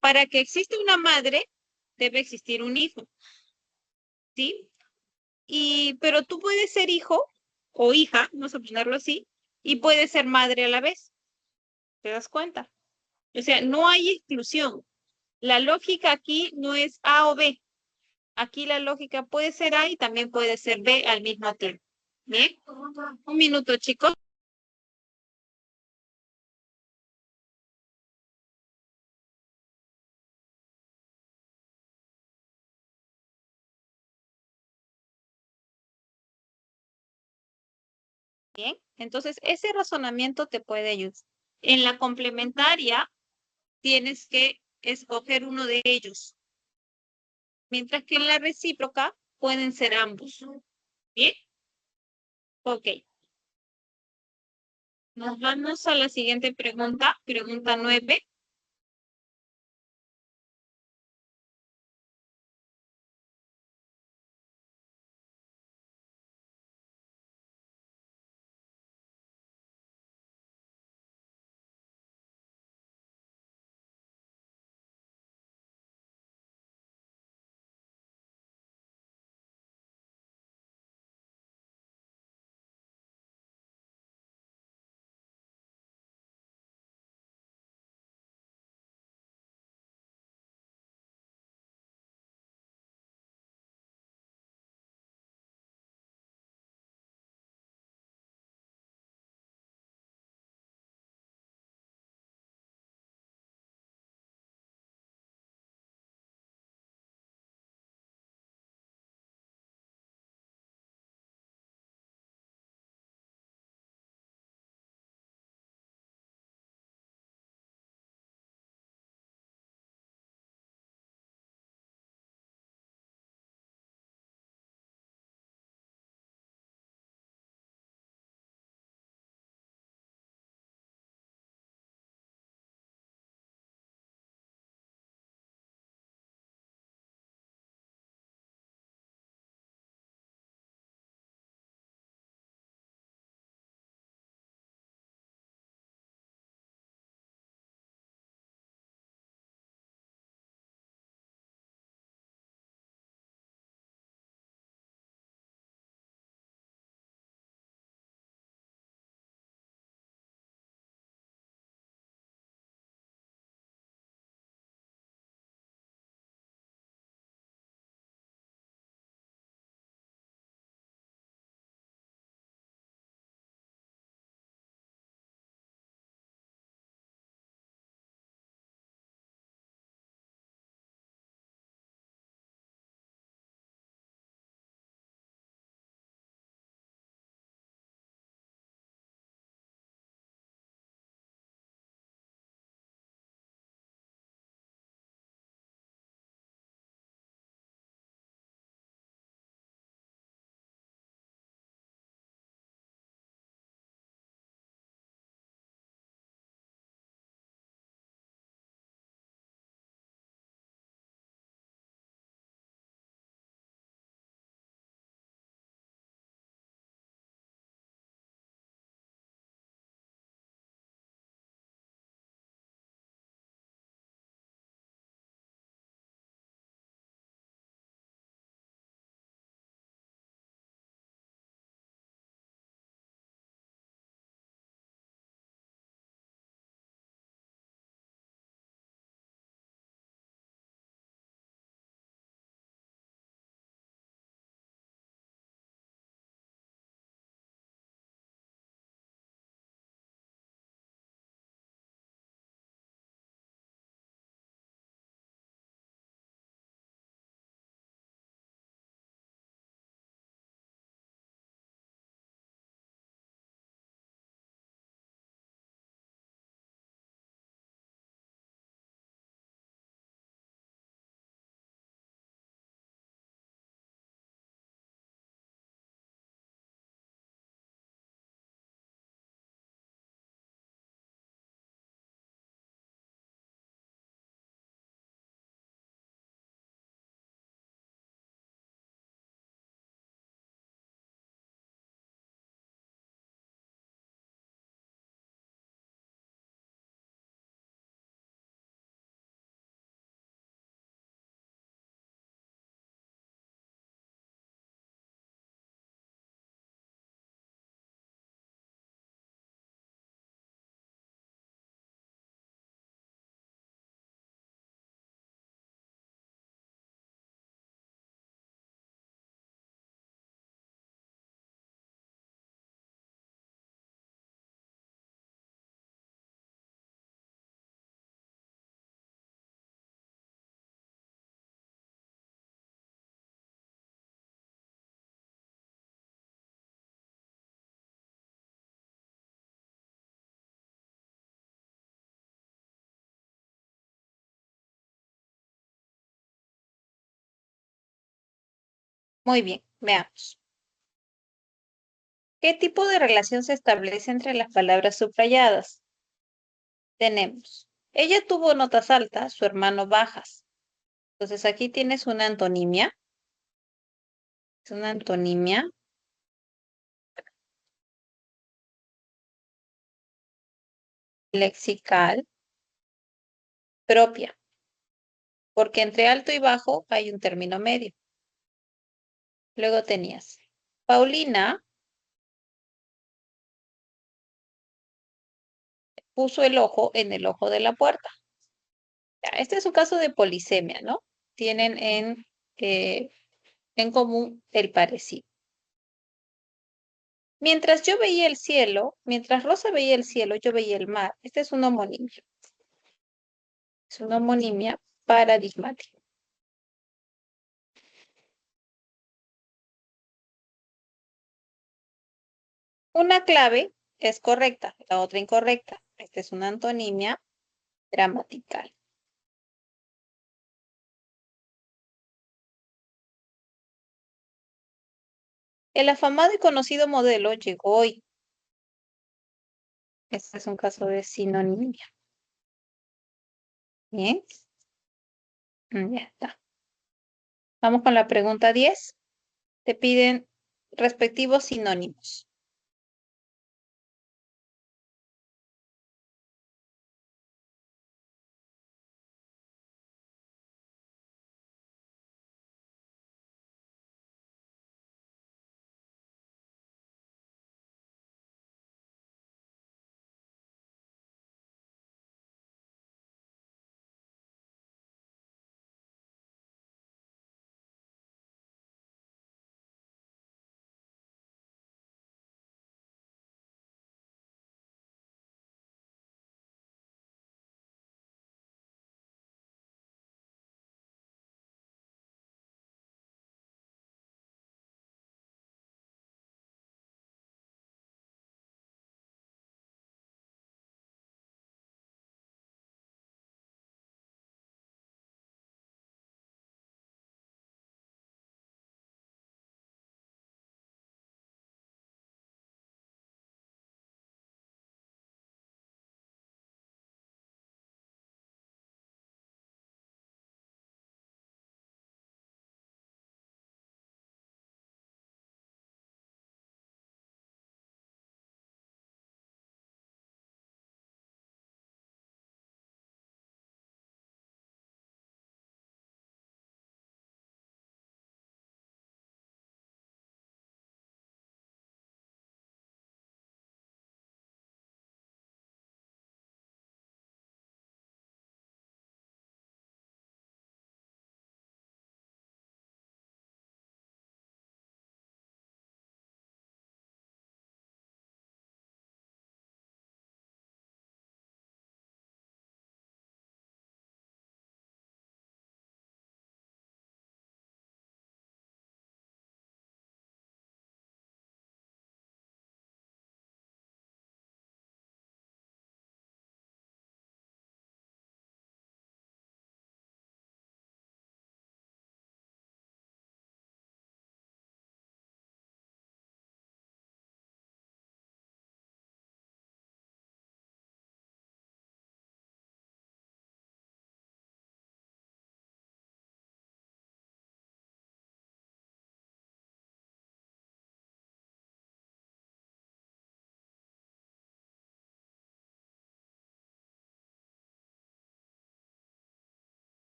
Para que exista una madre, debe existir un hijo. ¿Sí? Pero tú puedes ser hijo o hija, vamos a ponerlo así, y puedes ser madre a la vez. ¿Te das cuenta? O sea, no hay exclusión. La lógica aquí no es A o B. Aquí la lógica puede ser A y también puede ser B al mismo tiempo. Bien, un minuto, chicos. Bien, entonces ese razonamiento te puede ayudar. En la complementaria tienes que escoger uno de ellos, mientras que en la recíproca pueden ser ambos. Bien, ok. Nos vamos a la siguiente pregunta, pregunta 9. Muy bien, veamos. ¿Qué tipo de relación se establece entre las palabras subrayadas? Tenemos, ella tuvo notas altas, su hermano bajas. Entonces aquí tienes una antonimia. Es una antonimia lexical propia, porque entre alto y bajo hay un término medio. Luego tenías, Paulina puso el ojo en el ojo de la puerta. Ya, este es un caso de polisemia, ¿no? Tienen en común el parecido. Mientras yo veía el cielo, mientras Rosa veía el cielo, yo veía el mar. Este es una homonimia. Es una homonimia paradigmática. Una clave es correcta, la otra incorrecta. Esta es una antonimia gramatical. El afamado y conocido modelo llegó hoy. Este es un caso de sinonimia. Bien, ya está. Vamos con la pregunta 10. Te piden respectivos sinónimos.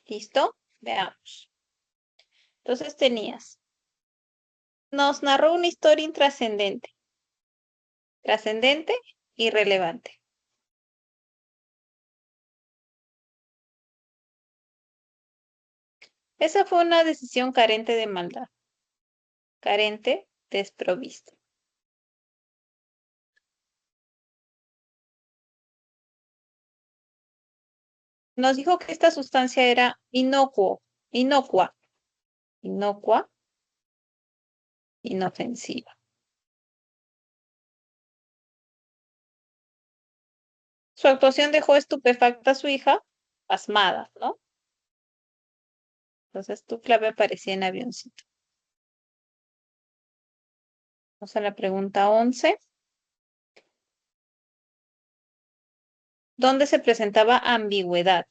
¿Listo? Veamos. Entonces tenías, nos narró una historia intrascendente, trascendente y relevante. Esa fue una decisión carente de maldad, carente, desprovista. Nos dijo que esta sustancia era inocua, inofensiva. Su actuación dejó estupefacta a su hija, pasmada, ¿no? Entonces tu clave aparecía en avioncito. Vamos a la pregunta 11. ¿Dónde se presentaba ambigüedad?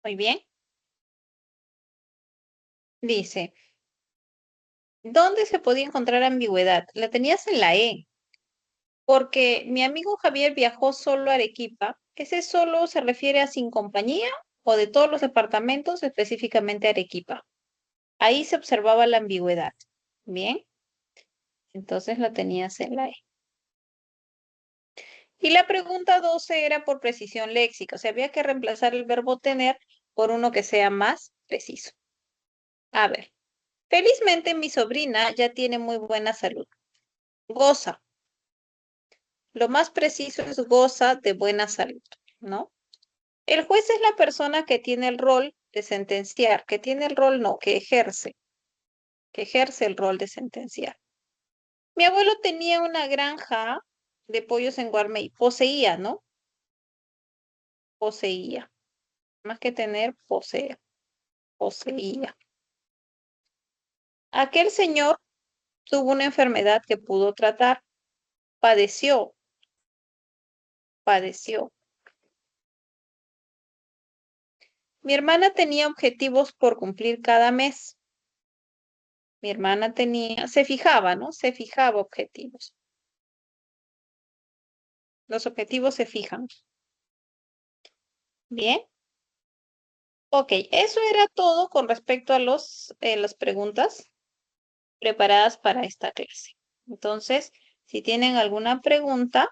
Muy bien. Dice, ¿dónde se podía encontrar ambigüedad? La tenías en la E, porque mi amigo Javier viajó solo a Arequipa. ¿Ese solo se refiere a sin compañía o de todos los departamentos, específicamente Arequipa? Ahí se observaba la ambigüedad. Bien, entonces la tenías en la E. Y la pregunta 12 era por precisión léxica, o sea, había que reemplazar el verbo tener por uno que sea más preciso. A ver, felizmente mi sobrina ya tiene muy buena salud. Goza. Lo más preciso es goza de buena salud, ¿no? El juez es la persona que tiene el rol de sentenciar, que tiene el rol, no, que ejerce el rol de sentenciar. Mi abuelo tenía una granja de pollos en Guarmey, poseía, ¿no? Poseía. Más que tener, poseía. Aquel señor tuvo una enfermedad que pudo tratar, padeció, padeció. Mi hermana tenía objetivos por cumplir cada mes. Mi hermana tenía, se fijaba, ¿no? Se fijaba objetivos. Los objetivos se fijan. Bien. Ok, eso era todo con respecto a las preguntas preparadas para esta clase. Entonces, si tienen alguna pregunta,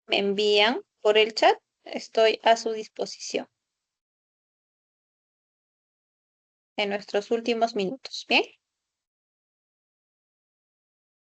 me envían por el chat. Estoy a su disposición en nuestros últimos minutos. Bien.